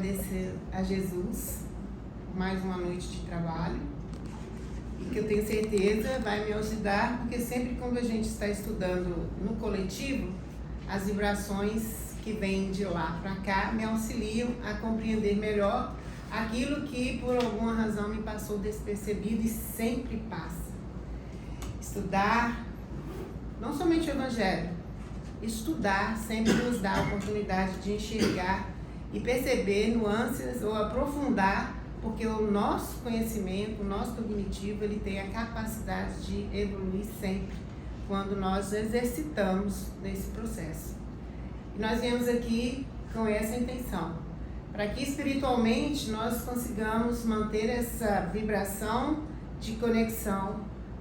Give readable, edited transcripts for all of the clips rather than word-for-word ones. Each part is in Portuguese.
agradecer a Jesus por mais uma noite de trabalho e que eu tenho certeza vai me ajudar, porque sempre quando a gente está estudando no coletivo, as vibrações que vêm de lá para cá me auxiliam a compreender melhor aquilo que por alguma razão me passou despercebido e sempre passa. Estudar, não somente o Evangelho, estudar sempre nos dá a oportunidade de enxergar e perceber nuances ou aprofundar, porque o nosso conhecimento, o nosso cognitivo, ele tem a capacidade de evoluir sempre quando nós exercitamos nesse processo. E nós viemos aqui com essa intenção, para que espiritualmente nós consigamos manter essa vibração de conexão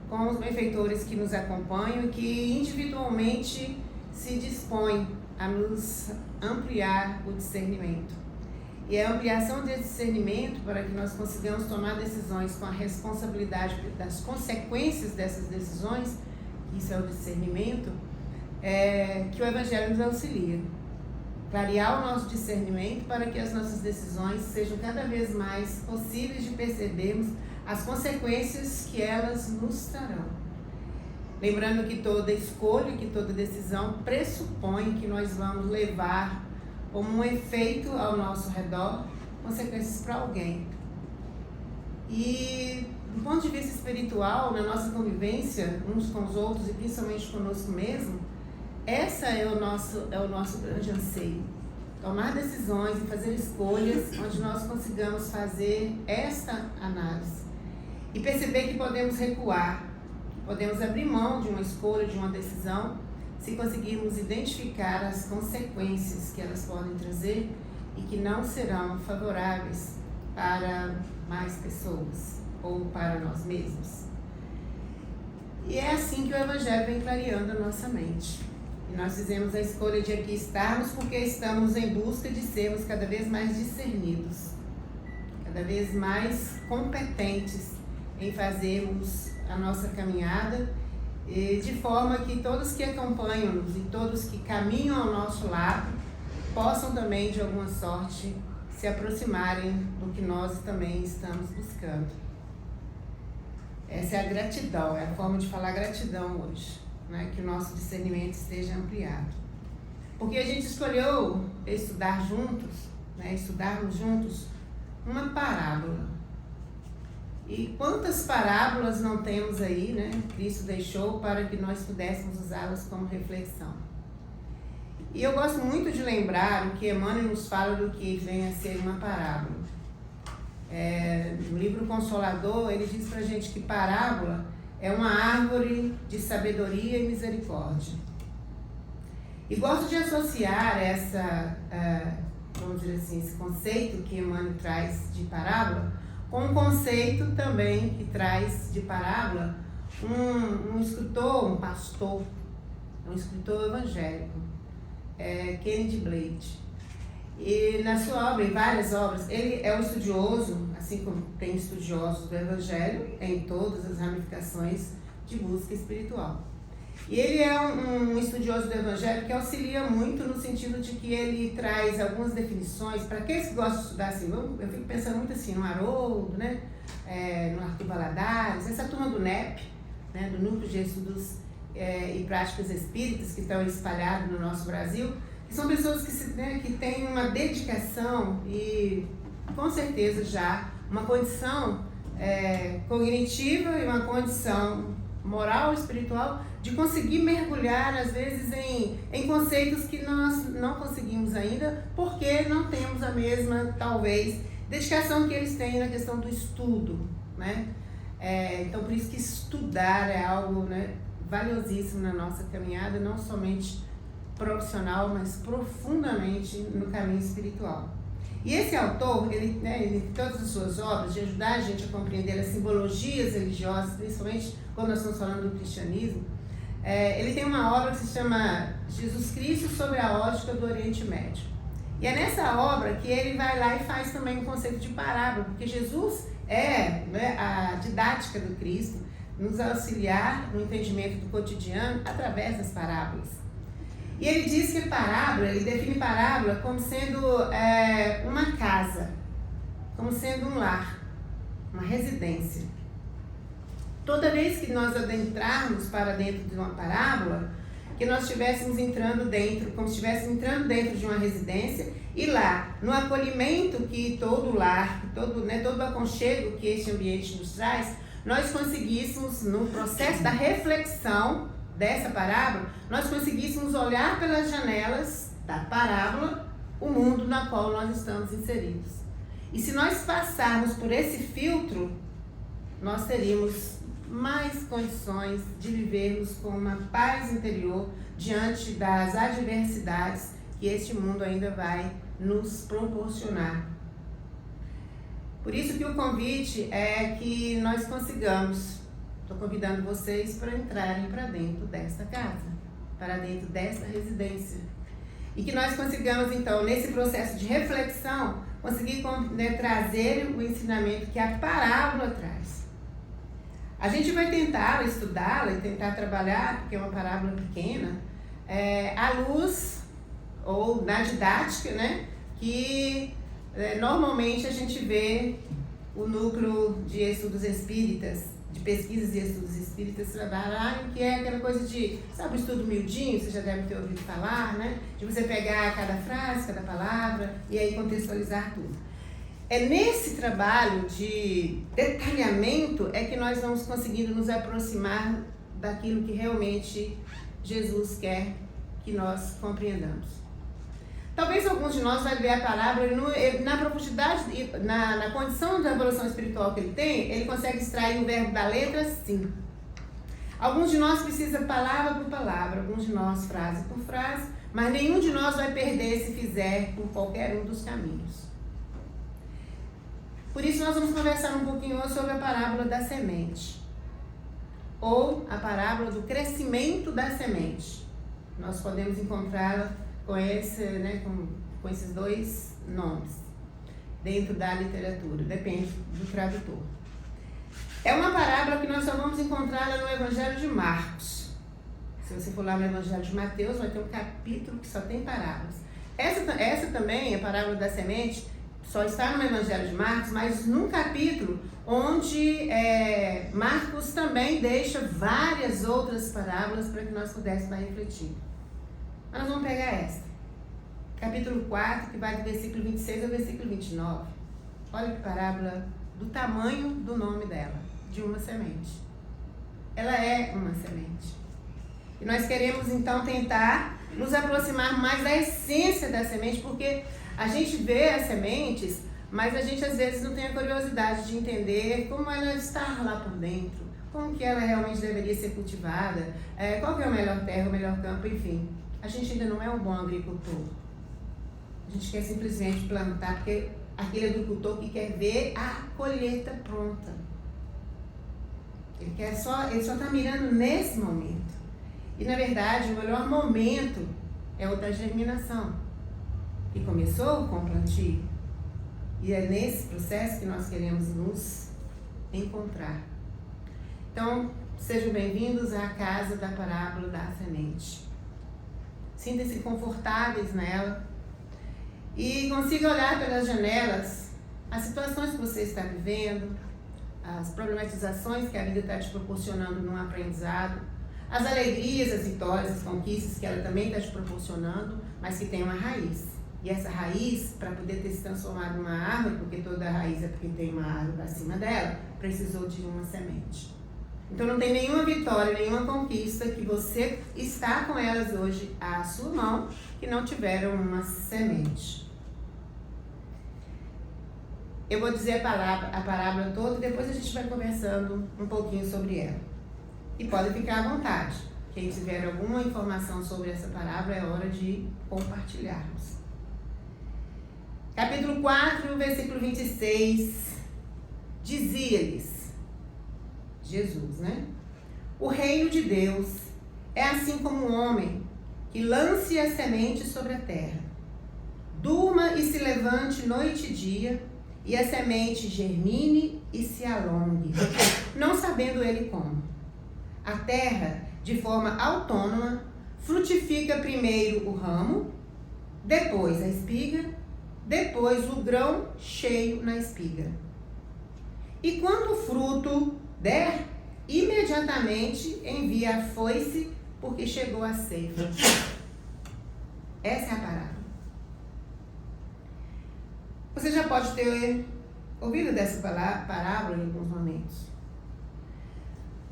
com os benfeitores que nos acompanham e que individualmente se dispõem a nos ampliar o discernimento. E a ampliação desse discernimento para que nós consigamos tomar decisões com a responsabilidade das consequências dessas decisões, isso é o discernimento, que o Evangelho nos auxilia. Clarear o nosso discernimento para que as nossas decisões sejam cada vez mais possíveis de percebermos as consequências que elas nos trarão. Lembrando que toda escolha, que toda decisão pressupõe que nós vamos levar como um efeito ao nosso redor consequências para alguém. E do ponto de vista espiritual, na nossa convivência uns com os outros e principalmente conosco mesmo, essa é o nosso grande anseio. Tomar decisões e fazer escolhas onde nós consigamos fazer esta análise e perceber que podemos recuar, podemos abrir mão de uma escolha, de uma decisão, se conseguirmos identificar as consequências que elas podem trazer e que não serão favoráveis para mais pessoas ou para nós mesmos. E é assim que o Evangelho vem clareando a nossa mente. E nós fizemos a escolha de aqui estarmos porque estamos em busca de sermos cada vez mais discernidos, cada vez mais competentes em fazermos a nossa caminhada, de forma que todos que acompanham-nos e todos que caminham ao nosso lado possam também, de alguma sorte, se aproximarem do que nós também estamos buscando. Essa é a gratidão, é a forma de falar gratidão hoje, né? Que o nosso discernimento esteja ampliado. Porque a gente escolheu estudar juntos, né? Estudarmos juntos uma parábola. E quantas parábolas não temos aí, né? Cristo deixou para que nós pudéssemos usá-las como reflexão. E eu gosto muito de lembrar o que Emmanuel nos fala do que vem a ser uma parábola. No livro Consolador, ele diz pra gente que parábola é uma árvore de sabedoria e misericórdia. E gosto de associar vamos dizer assim, esse conceito que Emmanuel traz de parábola com um conceito também que traz de parábola um escritor, um pastor, um escritor evangélico, Kennedy Blade. E na sua obra, em várias obras, ele é um estudioso, assim como tem estudiosos do Evangelho, em todas as ramificações de busca espiritual. E ele é um estudioso do Evangelho que auxilia muito no sentido de que ele traz algumas definições, para aqueles que gostam de estudar assim, eu fico pensando muito assim, no Haroldo, né? No Arthur Valadares, essa turma do NEP, né? Do Núcleo de Estudos e Práticas Espíritas, que estão espalhados no nosso Brasil, que são pessoas que têm uma dedicação e, com certeza, já uma condição cognitiva e uma condição moral e espiritual de conseguir mergulhar, às vezes, em conceitos que nós não conseguimos ainda, porque não temos a mesma, talvez, dedicação que eles têm na questão do estudo, né? Então, por isso que estudar é algo, né, valiosíssimo na nossa caminhada, não somente profissional, mas profundamente no caminho espiritual. E esse autor, ele em todas as suas obras, de ajudar a gente a compreender as simbologias religiosas, principalmente quando nós estamos falando do cristianismo, ele tem uma obra que se chama Jesus Cristo sobre a ótica do Oriente Médio. E é nessa obra que ele vai lá e faz também um conceito de parábola, porque Jesus a didática do Cristo, nos auxiliar no entendimento do cotidiano através das parábolas. E ele diz que parábola, ele define parábola como sendo uma casa, como sendo um lar, uma residência. Toda vez que nós adentrarmos para dentro de uma parábola, que nós estivéssemos entrando dentro, como se estivéssemos entrando dentro de uma residência, e lá, no acolhimento que todo lar, todo o aconchego que este ambiente nos traz, nós conseguíssemos, no processo da reflexão dessa parábola, nós conseguíssemos olhar pelas janelas da parábola o mundo na qual nós estamos inseridos. E se nós passarmos por esse filtro, nós teríamos mais condições de vivermos com uma paz interior diante das adversidades que este mundo ainda vai nos proporcionar. Por isso que o convite é que nós consigamos, estou convidando vocês para entrarem para dentro desta casa, para dentro desta residência. E que nós consigamos, então, nesse processo de reflexão, conseguir trazer o ensinamento que a parábola traz. A gente vai tentar estudá-la e tentar trabalhar, porque é uma parábola pequena, à luz ou na didática, né? Que normalmente a gente vê o núcleo de estudos espíritas, de pesquisas e estudos espíritas trabalharem, que é aquela coisa de, sabe, o estudo miudinho, você já deve ter ouvido falar, né? De você pegar cada frase, cada palavra e aí contextualizar tudo. É nesse trabalho de detalhamento é que nós vamos conseguindo nos aproximar daquilo que realmente Jesus quer que nós compreendamos. Talvez alguns de nós vai ver a palavra na profundidade, na condição de evolução espiritual que ele tem, ele consegue extrair o verbo da letra sim. Alguns de nós precisa palavra por palavra, alguns de nós frase por frase, mas nenhum de nós vai perder se fizer por qualquer um dos caminhos. Por isso nós vamos conversar um pouquinho hoje sobre a parábola da semente, ou a parábola do crescimento da semente. Nós podemos encontrá-la com esses dois nomes dentro da literatura, depende do tradutor. É uma parábola que nós só vamos encontrá-la no Evangelho de Marcos. Se você for lá no Evangelho de Mateus, vai ter um capítulo que só tem parábolas. Essa também, a parábola da semente, só está no Evangelho de Marcos, mas num capítulo onde Marcos também deixa várias outras parábolas para que nós pudéssemos refletir. Mas nós vamos pegar esta. Capítulo 4, que vai do versículo 26 ao versículo 29. Olha que parábola do tamanho do nome dela, de uma semente. Ela é uma semente. E nós queremos então tentar nos aproximar mais da essência da semente, porque a gente vê as sementes, mas a gente às vezes não tem a curiosidade de entender como ela está lá por dentro, como que ela realmente deveria ser cultivada, qual que é a melhor terra, o melhor campo, enfim. A gente ainda não é um bom agricultor. A gente quer simplesmente plantar, porque aquele agricultor que quer ver a colheita pronta. Ele só está mirando nesse momento. E na verdade, o melhor momento é o da germinação, que começou com o plantio. E é nesse processo que nós queremos nos encontrar. Então, sejam bem-vindos à casa da parábola da semente. Sintam-se confortáveis nela e consiga olhar pelas janelas as situações que você está vivendo, as problematizações que a vida está te proporcionando num aprendizado, as alegrias, as vitórias, as conquistas que ela também está te proporcionando, mas que tem uma raiz. E essa raiz, para poder ter se transformado numa árvore, porque toda raiz é porque tem uma árvore acima dela, precisou de uma semente. Então não tem nenhuma vitória, nenhuma conquista que você está com elas hoje à sua mão, que não tiveram uma semente. Eu vou dizer a parábola toda e depois a gente vai conversando um pouquinho sobre ela. E pode ficar à vontade. Quem tiver alguma informação sobre essa parábola é hora de compartilharmos. Capítulo 4, versículo 26. Dizia-lhes Jesus, né? O reino de Deus é assim como um homem que lance a semente sobre a terra. Durma e se levante noite e dia, e a semente germine e se alongue, não sabendo ele como. A terra, de forma autônoma, frutifica primeiro o ramo, depois a espiga, depois o grão cheio na espiga. E quando o fruto der, imediatamente envia a foice, porque chegou a ceifa. Essa é a parábola. Você já pode ter ouvido dessa parábola em alguns momentos.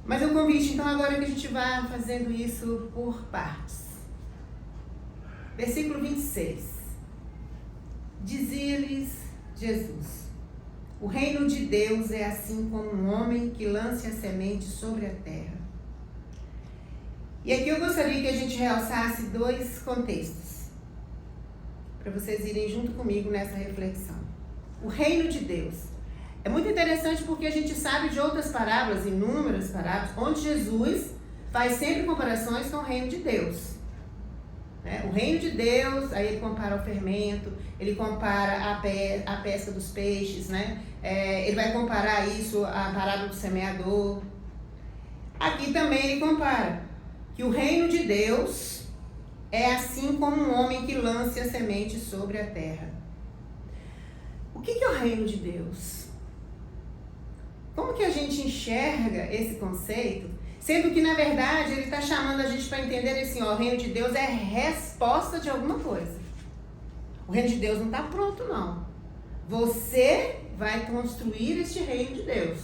Mas eu convite, então, agora que a gente vai fazendo isso por partes. Versículo 26. Dizia-lhes Jesus: o reino de Deus é assim como um homem que lance a semente sobre a terra. E aqui eu gostaria que a gente realçasse 2 contextos, para vocês irem junto comigo nessa reflexão. O reino de Deus. É muito interessante porque a gente sabe de outras parábolas, inúmeras parábolas, onde Jesus faz sempre comparações com o reino de Deus. O reino de Deus, aí ele compara o fermento, ele compara a pesca dos peixes, né? Ele vai comparar isso à parábola do semeador. Aqui também ele compara que o reino de Deus é assim como um homem que lance a semente sobre a terra. O que é o reino de Deus? Como que a gente enxerga esse conceito? Sendo que, na verdade, ele está chamando a gente para entender assim, ó, o reino de Deus é resposta de alguma coisa. O reino de Deus não está pronto, não. Você vai construir este reino de Deus.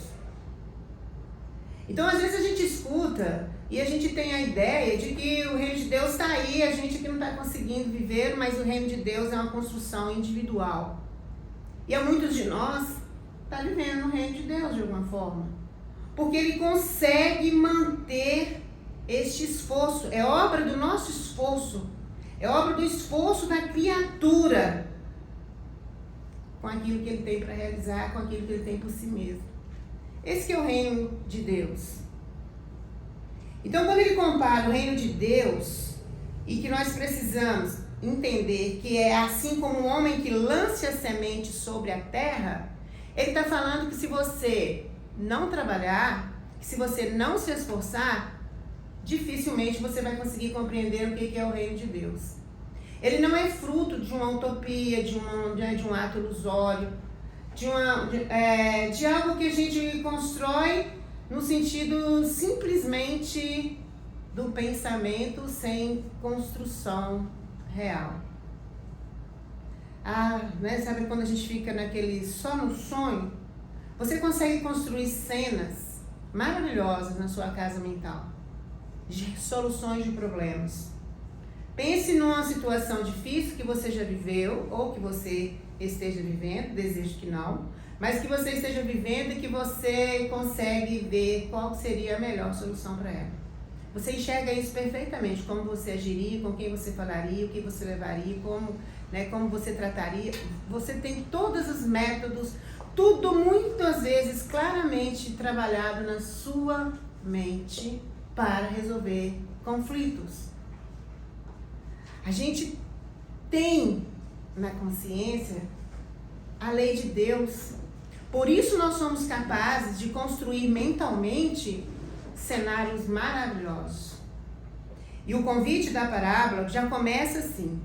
Então, às vezes a gente escuta e a gente tem a ideia de que o reino de Deus está aí, a gente que não está conseguindo viver, mas o reino de Deus é uma construção individual. E há muitos de nós está vivendo no reino de Deus de alguma forma. Porque ele consegue manter este esforço. É obra do nosso esforço. É obra do esforço da criatura. Com aquilo que ele tem para realizar, com aquilo que ele tem por si mesmo. Esse que é o reino de Deus. Então, quando ele compara o reino de Deus, e que nós precisamos entender que é assim como um homem que lance a semente sobre a terra, ele está falando que se você não trabalhar, que se você não se esforçar, dificilmente você vai conseguir compreender o que é o reino de Deus. Ele não é fruto de uma utopia, de um ato ilusório, de algo que a gente constrói no sentido simplesmente do pensamento sem construção real. Sabe quando a gente fica só no sonho? Você consegue construir cenas maravilhosas na sua casa mental, de soluções de problemas. Pense numa situação difícil que você já viveu, ou que você esteja vivendo, desejo que não, mas que você esteja vivendo e que você consegue ver qual seria a melhor solução para ela. Você enxerga isso perfeitamente, como você agiria, com quem você falaria, o que você levaria, como você trataria. Você tem todos os métodos, tudo muitas vezes claramente trabalhado na sua mente para resolver conflitos. A gente tem na consciência a lei de Deus. Por isso nós somos capazes de construir mentalmente cenários maravilhosos. E o convite da parábola já começa assim.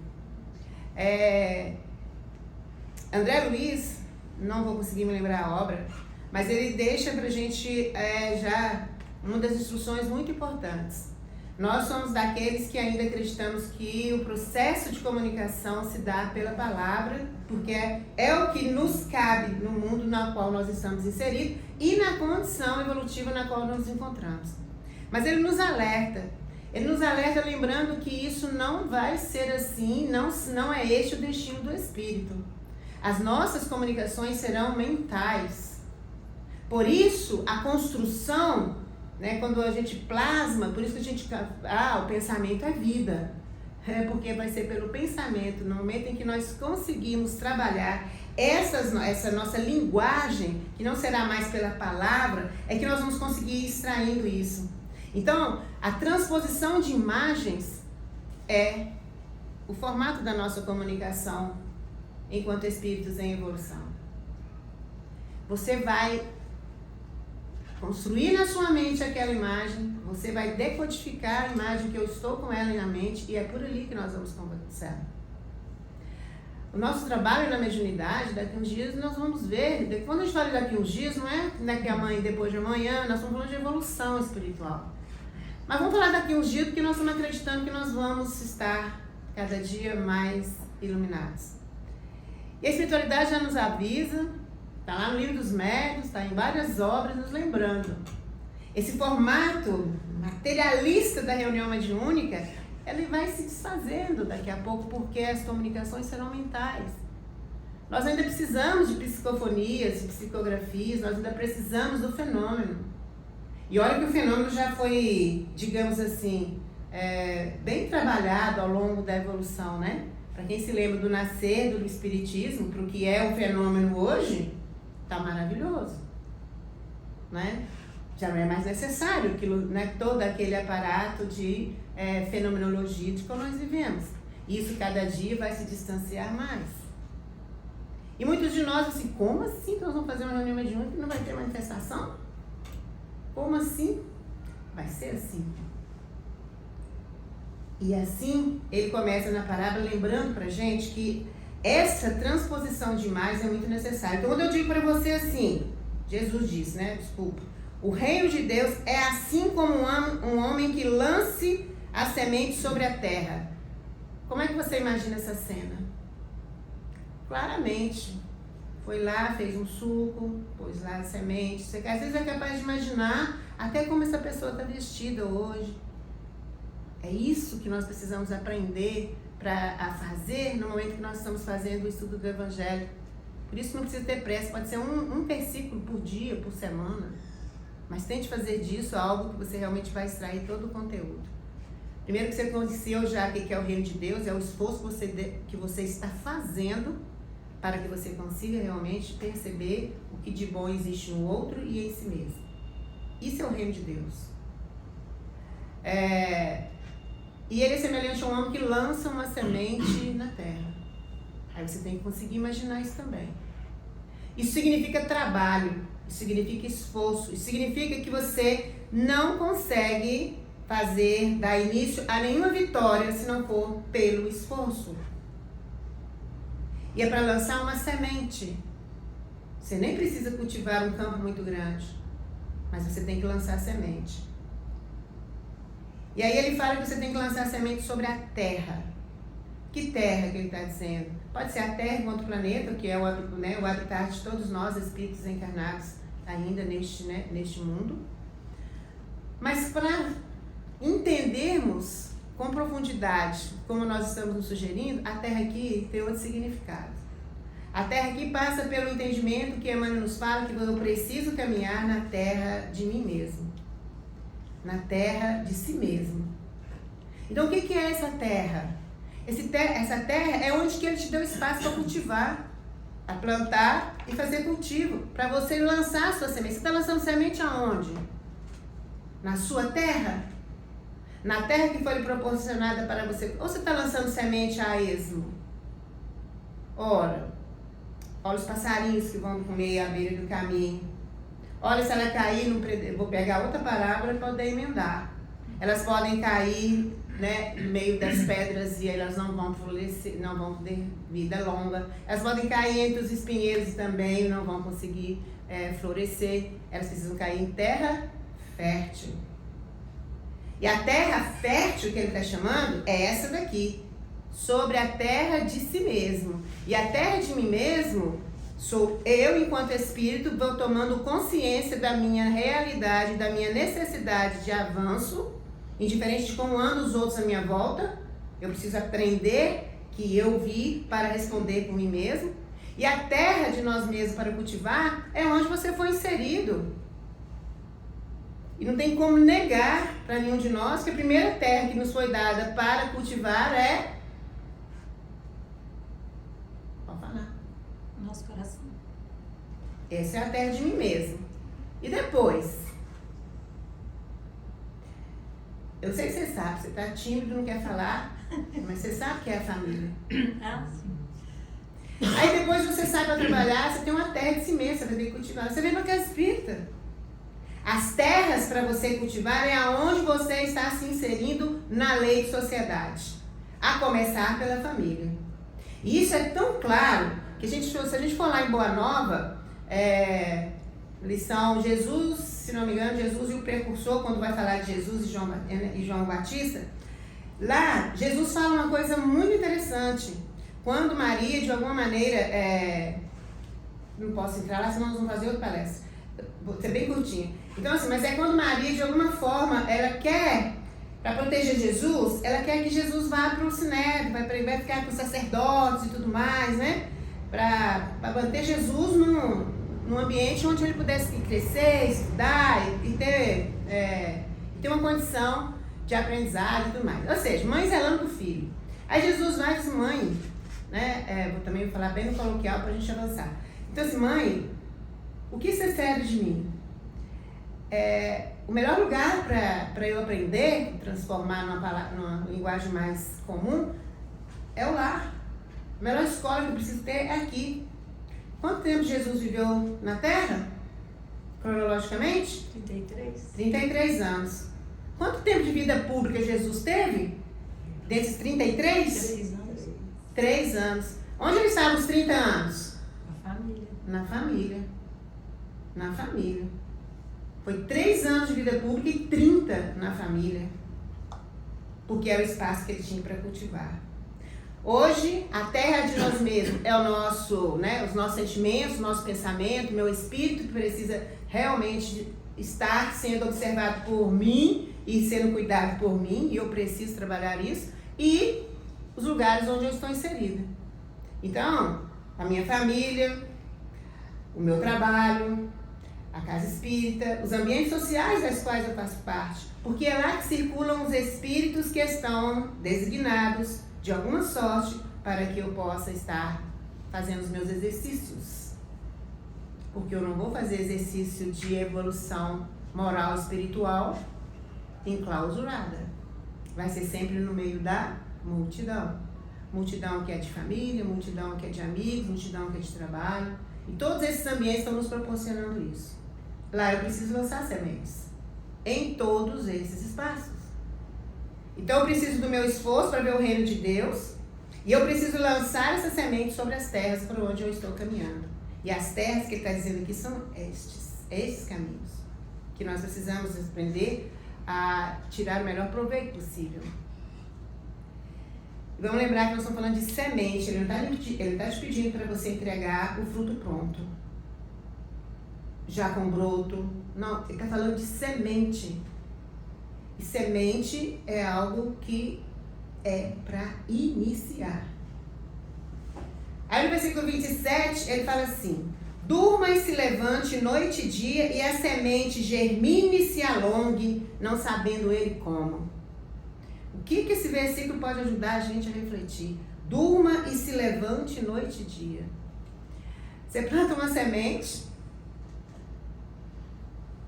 André Luiz, não vou conseguir me lembrar a obra, mas ele deixa pra gente já uma das instruções muito importantes. Nós somos daqueles que ainda acreditamos que o processo de comunicação se dá pela palavra, porque é o que nos cabe no mundo no qual nós estamos inseridos e na condição evolutiva na qual nós nos encontramos. Mas ele nos alerta lembrando que isso não vai ser assim, não é este o destino do espírito. As nossas comunicações serão mentais. Por isso, a construção, quando a gente plasma, por isso que a gente... o pensamento é vida. Porque vai ser pelo pensamento, no momento em que nós conseguimos trabalhar essa nossa linguagem, que não será mais pela palavra, é que nós vamos conseguir ir extraindo isso. Então, a transposição de imagens é o formato da nossa comunicação enquanto espíritos em evolução. Você vai construir na sua mente aquela imagem você vai decodificar a imagem que eu estou com ela na mente e é por ali que nós vamos conversar. O nosso trabalho na mediunidade, daqui a uns dias nós vamos ver, quando a gente fala daqui a uns dias, não é daqui a amanhã, depois de amanhã, nós estamos falando de evolução espiritual. Mas vamos falar daqui a uns dias porque nós estamos acreditando que nós vamos estar cada dia mais iluminados. E a espiritualidade já nos avisa, está lá no Livro dos Médiuns, está em várias obras nos lembrando. Esse formato materialista da reunião mediúnica, ele vai se desfazendo daqui a pouco porque as comunicações serão mentais. Nós ainda precisamos de psicofonias, de psicografias, nós ainda precisamos do fenômeno. E olha que o fenômeno já foi, digamos assim, bem trabalhado ao longo da evolução, né? Para quem se lembra do nascer do espiritismo, para o que é o fenômeno hoje, está maravilhoso, né? Já não é mais necessário aquilo, né, todo aquele aparato de fenomenologia de como nós vivemos. Isso cada dia vai se distanciar mais. E muitos de nós assim, como assim que nós vamos fazer uma reunião mediúnica e não vai ter manifestação? Como assim? Vai ser assim. E assim, ele começa na parábola lembrando pra gente que essa transposição de imagens é muito necessária. Então, quando eu digo para você assim, Jesus disse, né? Desculpa. O reino de Deus é assim como um homem que lance a semente sobre a terra. Como é que você imagina essa cena? Claramente. Foi lá, fez um suco, pôs lá a semente. Você às vezes é capaz de imaginar até como essa pessoa está vestida hoje. É isso que nós precisamos aprender a fazer no momento que nós estamos fazendo o estudo do Evangelho. Por isso não precisa ter pressa, pode ser um versículo por dia, por semana. Mas tente fazer disso algo que você realmente vai extrair todo o conteúdo. Primeiro que você conheceu já o que é o reino de Deus, é o esforço que você está fazendo para que você consiga realmente perceber o que de bom existe no outro e em si mesmo. Isso é o reino de Deus. E ele é semelhante a um homem que lança uma semente na terra. Aí você tem que conseguir imaginar isso também. Isso significa trabalho, isso significa esforço, isso significa que você não consegue dar início a nenhuma vitória se não for pelo esforço. E é para lançar uma semente. Você nem precisa cultivar um campo muito grande, mas você tem que lançar a semente. E aí ele fala que você tem que lançar a semente sobre a terra. Que terra que ele está dizendo? Pode ser a Terra enquanto planeta, que é o habitat de todos nós, espíritos encarnados ainda neste mundo. Mas para entendermos com profundidade, como nós estamos nos sugerindo, a Terra aqui tem outro significado. A Terra aqui passa pelo entendimento que Emmanuel nos fala que eu preciso caminhar na terra de mim mesmo. Na terra de si mesmo. Então o que é essa terra? Essa terra é onde que ele te deu espaço para cultivar, a plantar e fazer cultivo, para você lançar a sua semente. Você está lançando semente aonde? Na sua terra? Na terra que foi proporcionada para você? Ou você está lançando semente a esmo? Olha os passarinhos que vão comer à beira do caminho. Olha, se ela cair, vou pegar outra parábola para poder emendar. Elas podem cair, né, no meio das pedras e elas não vão florescer, não vão ter vida longa. Elas podem cair entre os espinheiros também, não vão conseguir florescer. Elas precisam cair em terra fértil. E a terra fértil que ele está chamando é essa daqui, sobre a terra de si mesmo. E a terra de mim mesmo sou eu, enquanto espírito, vou tomando consciência da minha realidade, da minha necessidade de avanço, indiferente de como andam os outros à minha volta. Eu preciso aprender que eu vi para responder por mim mesmo. E a terra de nós mesmos para cultivar é onde você foi inserido. E não tem como negar para nenhum de nós que a primeira terra que nos foi dada para cultivar é... Pode falar. Nosso coração. Essa é a terra de mim mesmo. E depois? Eu sei que você sabe, você está tímido, não quer falar, mas você sabe que é a família. Ah, sim. Aí depois você sai para trabalhar, você tem uma terra de si mesmo, você vai ter que cultivar. Você vem para casa espírita. As terras para você cultivar é aonde você está se inserindo na lei de sociedade, a começar pela família. E isso é tão claro que se a gente for lá em Boa Nova, lição Jesus, se não me engano, Jesus e o precursor, quando vai falar de Jesus e João Batista, lá Jesus fala uma coisa muito interessante. Quando Maria, de alguma maneira, não posso entrar lá, senão nós vamos fazer outra palestra, vou ser bem curtinha. Então assim, mas é quando Maria, de alguma forma, ela quer, para proteger Jesus, ela quer que Jesus vá para o Sinédrio, vai ficar com os sacerdotes e tudo mais, né? Para manter Jesus num ambiente onde ele pudesse crescer, estudar e ter uma condição de aprendizado e tudo mais. Ou seja, mãe zelando do filho. Aí Jesus vai e diz, mãe, né? Vou também falar bem no coloquial para a gente avançar. Então assim, mãe, o que você espera de mim? O melhor lugar para eu aprender, transformar numa linguagem mais comum, é o lar. A melhor escola que eu preciso ter é aqui. Quanto tempo Jesus viveu na Terra? Cronologicamente? 33 anos. Quanto tempo de vida pública Jesus teve? Desses 33? 3 anos. 3 anos. Onde ele estava os 30 anos? Na família. Na família. Na família. Foi 3 anos de vida pública e 30 na família. Porque era o espaço que ele tinha para cultivar. Hoje, a terra de nós mesmos é o nosso, né, os nossos sentimentos, o nosso pensamento, meu espírito que precisa realmente estar sendo observado por mim e sendo cuidado por mim, e eu preciso trabalhar isso, e os lugares onde eu estou inserida. Então, a minha família, o meu trabalho, a casa espírita, os ambientes sociais das quais eu faço parte, porque é lá que circulam os espíritos que estão designados de alguma sorte para que eu possa estar fazendo os meus exercícios. Porque eu não vou fazer exercício de evolução moral e espiritual enclausurada. Vai ser sempre no meio da multidão. Multidão que é de família, multidão que é de amigos, multidão que é de trabalho. E todos esses ambientes estão nos proporcionando isso. Lá eu preciso lançar sementes. Em todos esses espaços. Então eu preciso do meu esforço para ver o reino de Deus. E eu preciso lançar essa semente sobre as terras por onde eu estou caminhando. E as terras que ele está dizendo aqui são estes caminhos. Que nós precisamos aprender a tirar o melhor proveito possível. E vamos lembrar que nós estamos falando de semente. Ele não está te pedindo para você entregar o fruto pronto. Já com broto. Não, ele está falando de semente. E semente é algo que é para iniciar. Aí no versículo 27 ele fala assim: durma e se levante noite e dia, e a semente germine e se alongue, não sabendo ele como. O que esse versículo pode ajudar a gente a refletir? Durma e se levante noite e dia. Você planta uma semente,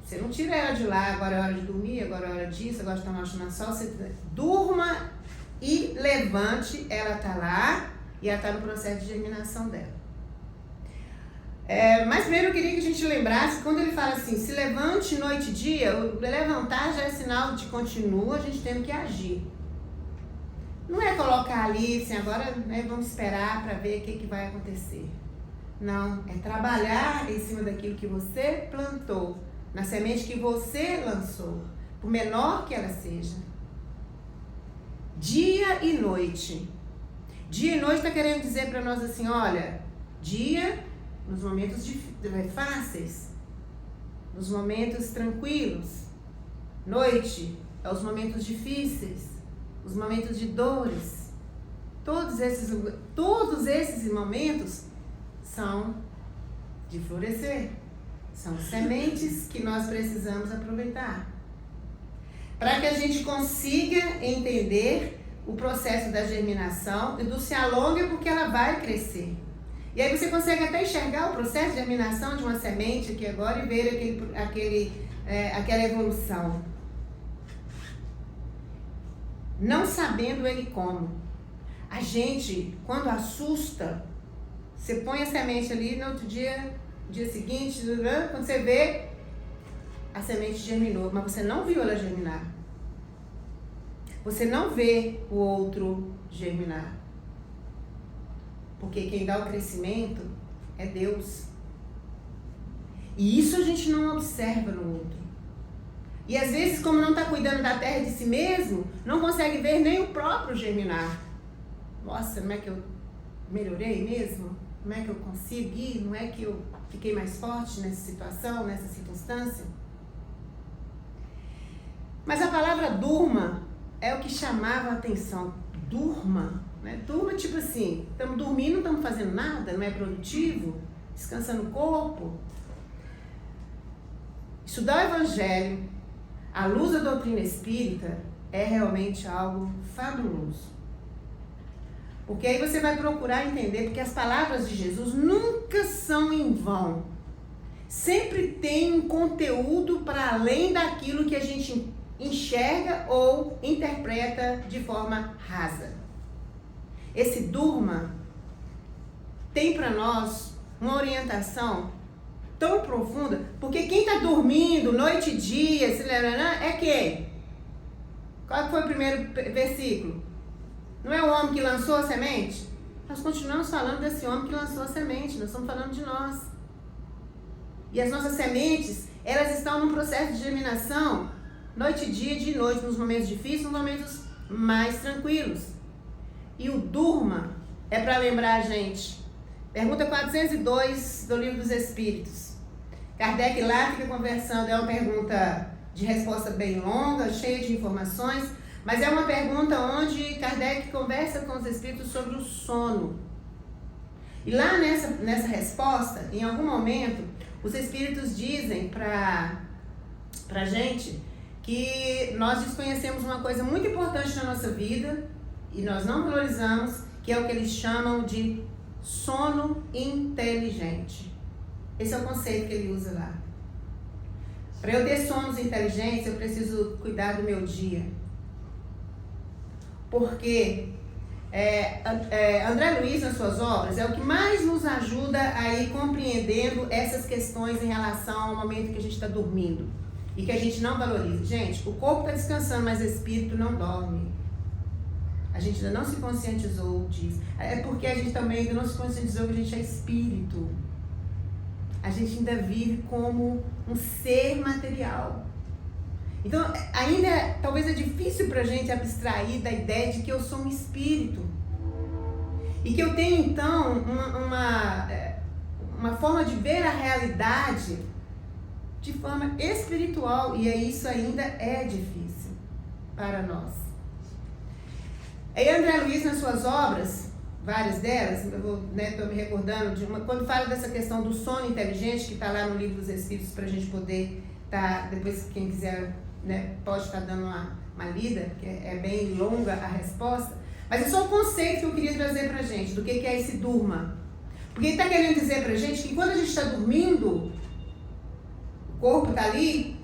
você não tira ela de lá, agora é hora de dormir, agora é hora disso, agora está tomando sol. Você durma e levante, ela está lá e ela está no processo de germinação dela. Mas primeiro eu queria que a gente lembrasse, quando ele fala assim, se levante noite e dia, o levantar já é sinal de continua, a gente tendo que agir. Não é colocar ali, assim, agora vamos esperar para ver o que vai acontecer. Não, é trabalhar em cima daquilo que você plantou, na semente que você lançou, por menor que ela seja. Dia e noite. Dia e noite está querendo dizer para nós assim, olha, dia nos momentos fáceis, nos momentos tranquilos. Noite é os momentos difíceis, os momentos de dores. Todos esses momentos são de florescer. São sementes que nós precisamos aproveitar. Para que a gente consiga entender o processo da germinação e do se alonga, porque ela vai crescer. E aí você consegue até enxergar o processo de germinação de uma semente aqui agora e ver aquela evolução. Não sabendo ele como. A gente, quando assusta, você põe a semente ali, no outro dia, no dia seguinte, quando você vê, a semente germinou, mas você não viu ela germinar. Você não vê o outro germinar. Porque quem dá o crescimento é Deus. E isso a gente não observa no outro. E às vezes, como não está cuidando da terra de si mesmo, não consegue ver nem o próprio germinar. Nossa, não é que eu melhorei mesmo? Não é que eu consigo ir? Não é que eu fiquei mais forte nessa situação, nessa circunstância? Mas a palavra durma é o que chamava a atenção. Durma, né? Durma tipo assim, estamos dormindo, não estamos fazendo nada, não é produtivo, descansando o corpo. Estudar o Evangelho à luz da doutrina espírita é realmente algo fabuloso. Porque aí você vai procurar entender, porque as palavras de Jesus nunca são em vão. Sempre tem um conteúdo para além daquilo que a gente enxerga ou interpreta de forma rasa. Esse durma tem para nós uma orientação tão profunda, porque quem está dormindo noite e dia, é quem? Qual foi o primeiro versículo? Não é o homem que lançou a semente? Nós continuamos falando desse homem que lançou a semente, nós estamos falando de nós. E as nossas sementes, elas estão num processo de germinação, noite e dia, de noite, nos momentos difíceis, nos momentos mais tranquilos. E o durma é para lembrar a gente. Pergunta 402 do Livro dos Espíritos. Kardec lá fica conversando, é uma pergunta de resposta bem longa, cheia de informações, mas é uma pergunta onde Kardec conversa com os espíritos sobre o sono. E lá nessa resposta, em algum momento, os espíritos dizem para a gente que nós desconhecemos uma coisa muito importante na nossa vida e nós não valorizamos, que é o que eles chamam de sono inteligente. Esse é o conceito que ele usa lá. Para eu ter sonos inteligentes, eu preciso cuidar do meu dia. Porque André Luiz, nas suas obras, é o que mais nos ajuda a ir compreendendo essas questões em relação ao momento que a gente está dormindo e que a gente não valoriza. Gente, o corpo está descansando, mas o espírito não dorme. A gente ainda não se conscientizou disso. É porque a gente também ainda não se conscientizou que a gente é espírito. A gente ainda vive como um ser material. Então, ainda talvez é difícil para a gente abstrair da ideia de que eu sou um espírito. E que eu tenho, então, uma forma de ver a realidade de forma espiritual. E isso ainda é difícil para nós. E André Luiz, nas suas obras, várias delas, eu estou me recordando de uma, quando fala dessa questão do sono inteligente, que está lá no Livro dos Espíritos, para a gente poder estar, depois quem quiser, pode estar dando uma lida, porque é bem longa a resposta, mas é só o conceito que eu queria trazer para a gente, do que é esse durma. Porque ele está querendo dizer para a gente que quando a gente está dormindo, o corpo está ali,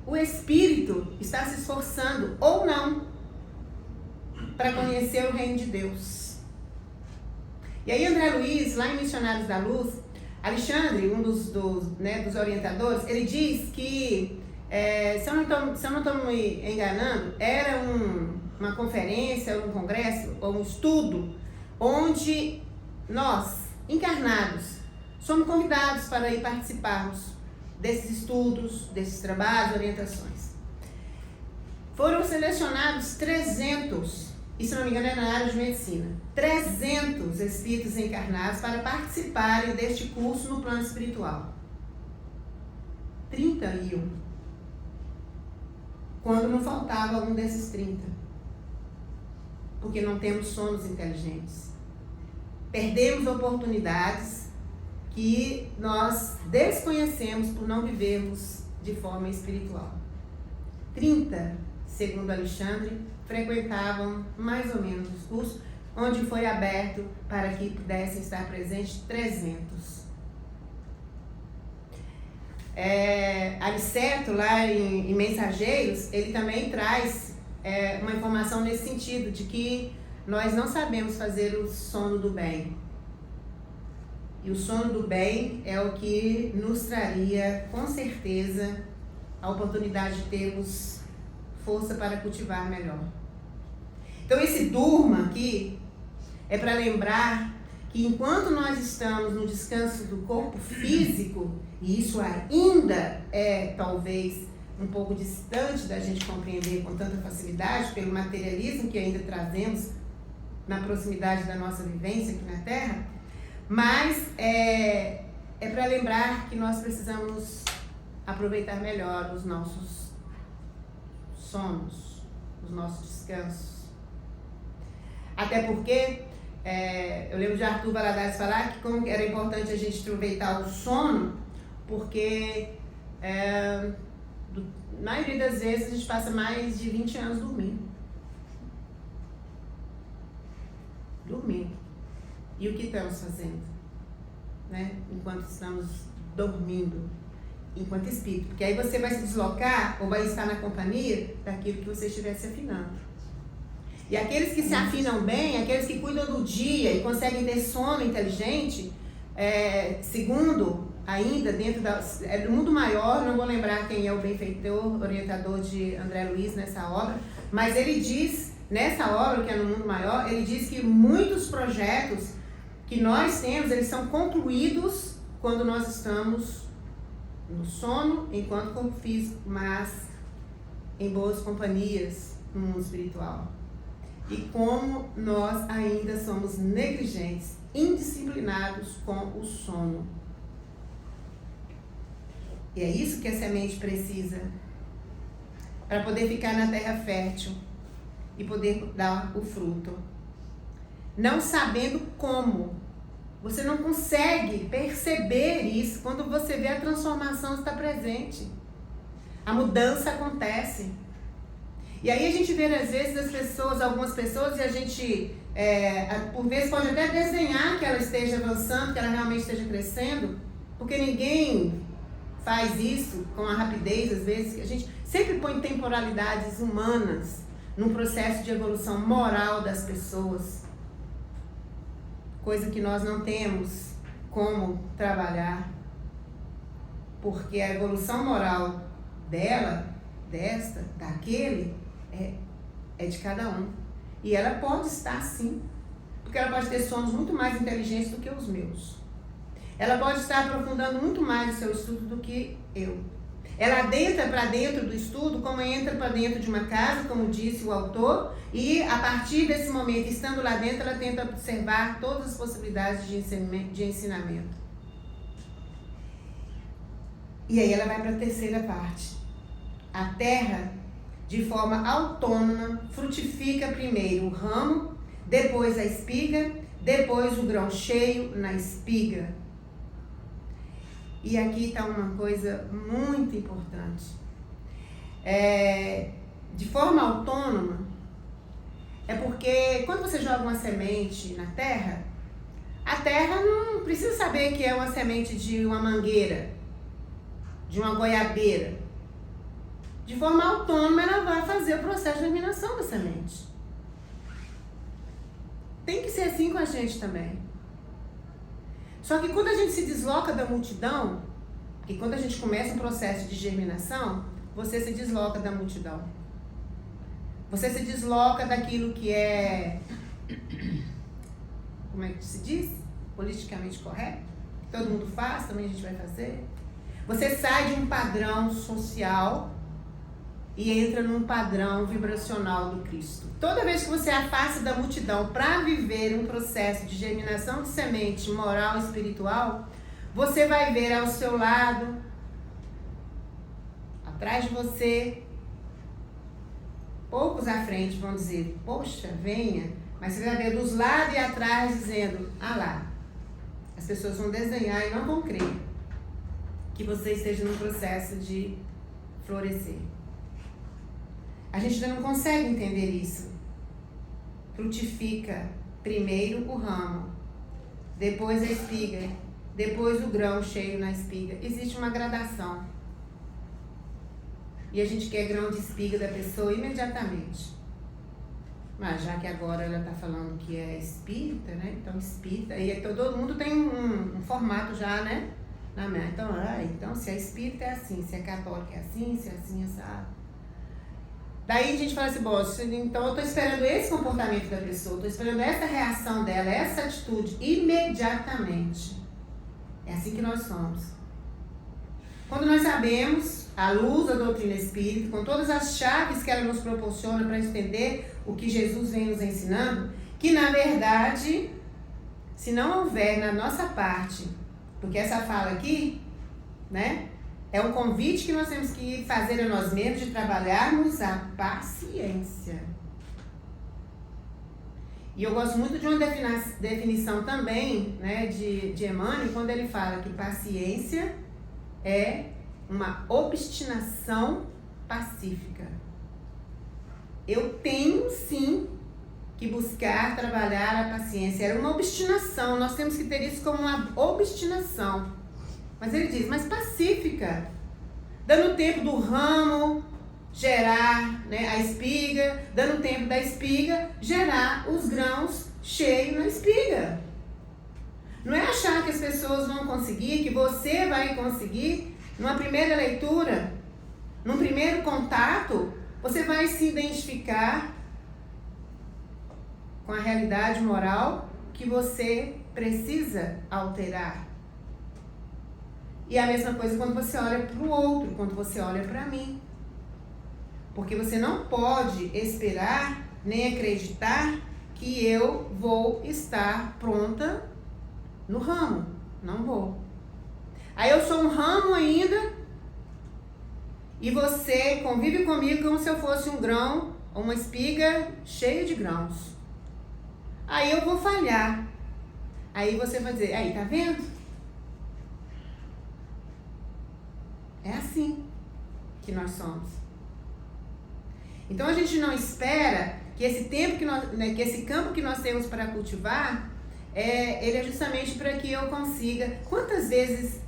o espírito está se esforçando, ou não, para conhecer o reino de Deus. E aí André Luiz, lá em Missionários da Luz, Alexandre, um dos orientadores, ele diz que, se eu não estou me enganando, era uma conferência, um congresso, ou um estudo, onde nós, encarnados, somos convidados para ir participarmos desses estudos, desses trabalhos, orientações. Foram selecionados 300, e se não me engano é na área de medicina, 300 espíritos encarnados para participarem deste curso no plano espiritual. 30 iam, quando não faltava um desses 30. Porque não temos sonos inteligentes. Perdemos oportunidades que nós desconhecemos por não vivermos de forma espiritual. 30, segundo Alexandre, frequentavam mais ou menos os cursos, onde foi aberto para que pudessem estar presentes 300. Alicerto, lá em Mensageiros, ele também traz uma informação nesse sentido, de que nós não sabemos fazer o sono do bem. E o sono do bem é o que nos traria, com certeza, a oportunidade de termos força para cultivar melhor. Então esse durma aqui é para lembrar que enquanto nós estamos no descanso do corpo físico, e isso ainda é talvez um pouco distante da gente compreender com tanta facilidade, pelo materialismo que ainda trazemos na proximidade da nossa vivência aqui na Terra, mas é para lembrar que nós precisamos aproveitar melhor os nossos sonos, os nossos descansos. Até porque, eu lembro de Arthur Valadares falar que como era importante a gente aproveitar o sono, porque na maioria das vezes a gente passa mais de 20 anos dormindo. E o que estamos fazendo, né? Enquanto estamos dormindo, enquanto espírito. Porque aí você vai se deslocar ou vai estar na companhia daquilo que você estiver se afinando. E aqueles que se afinam bem, aqueles que cuidam do dia e conseguem ter sono inteligente, segundo ainda dentro do mundo maior, não vou lembrar quem é o benfeitor, orientador de André Luiz nessa obra, mas ele diz, nessa obra que é no mundo maior, ele diz que muitos projetos que nós temos, eles são concluídos quando nós estamos no sono, enquanto corpo físico, mas em boas companhias no mundo espiritual. E como nós ainda somos negligentes, indisciplinados com o sono. E é isso que a semente precisa para poder ficar na terra fértil e poder dar o fruto. Não sabendo como. Você não consegue perceber isso quando você vê a transformação está presente. A mudança acontece. E aí a gente vê às vezes algumas pessoas, e a gente por vezes pode até desenhar que ela esteja avançando, que ela realmente esteja crescendo, porque ninguém faz isso com a rapidez, às vezes. A gente sempre põe temporalidades humanas num processo de evolução moral das pessoas, coisa que nós não temos como trabalhar, porque a evolução moral daquele, é de cada um. E ela pode estar sim, porque ela pode ter sonhos muito mais inteligentes do que os meus. Ela pode estar aprofundando muito mais o seu estudo do que eu. Ela adentra para dentro do estudo como entra para dentro de uma casa, como disse o autor, e a partir desse momento, estando lá dentro, ela tenta observar todas as possibilidades de ensinamento. E aí ela vai para a terceira parte. A terra, de forma autônoma, frutifica primeiro o ramo, depois a espiga, depois o grão cheio na espiga. E aqui está uma coisa muito importante. De forma autônoma, é porque quando você joga uma semente na terra, a terra não precisa saber que é uma semente de uma mangueira, de uma goiabeira. De forma autônoma, ela vai fazer o processo de germinação da semente. Tem que ser assim com a gente também. Só que quando a gente se desloca da multidão, e quando a gente começa um processo de germinação, você se desloca da multidão. Você se desloca daquilo que é, como é que se diz? Politicamente correto. Que todo mundo faz, também a gente vai fazer. Você sai de um padrão social e entra num padrão vibracional do Cristo. Toda vez que você afasta da multidão para viver um processo de germinação de semente moral e espiritual, você vai ver ao seu lado, atrás de você, poucos à frente vão dizer, poxa, venha, mas você vai ver dos lados e atrás dizendo, ah lá, as pessoas vão desenhar e não vão crer que você esteja num processo de florescer. A gente ainda não consegue entender isso. Frutifica primeiro o ramo, depois a espiga, depois o grão cheio na espiga. Existe uma gradação. E a gente quer grão de espiga da pessoa imediatamente. Mas já que agora ela está falando que é espírita, né? Então espírita, e todo mundo tem um formato já, né? Amém. Então, se é espírita é assim, se é católica é assim, se é assim, sabe? Daí a gente fala assim, bom, então eu estou esperando esse comportamento da pessoa, estou esperando essa reação dela, essa atitude, imediatamente. É assim que nós somos. Quando nós sabemos, à luz da doutrina espírita, com todas as chaves que ela nos proporciona para entender o que Jesus vem nos ensinando, que na verdade, se não houver na nossa parte, porque essa fala aqui, né, é um convite que nós temos que fazer a nós mesmos de trabalharmos a paciência. E eu gosto muito de uma definição também, né, de Emmanuel, quando ele fala que paciência é uma obstinação pacífica. Eu tenho sim que buscar trabalhar a paciência. Era uma obstinação, nós temos que ter isso como uma obstinação. Mas ele diz, mas pacífica, dando tempo do ramo gerar, né, a espiga, dando tempo da espiga gerar os grãos cheios na espiga. Não é achar que as pessoas vão conseguir, que você vai conseguir, numa primeira leitura, num primeiro contato, você vai se identificar com a realidade moral que você precisa alterar. E a mesma coisa quando você olha para o outro, quando você olha para mim. Porque você não pode esperar nem acreditar que eu vou estar pronta no ramo. Não vou. Aí eu sou um ramo ainda e você convive comigo como se eu fosse um grão, uma espiga cheia de grãos. Aí eu vou falhar. Aí você vai dizer, aí, tá vendo? É assim que nós somos. Então a gente não espera que esse tempo que nós, né, que esse campo que nós temos para cultivar, ele é justamente para que eu consiga. Quantas vezes,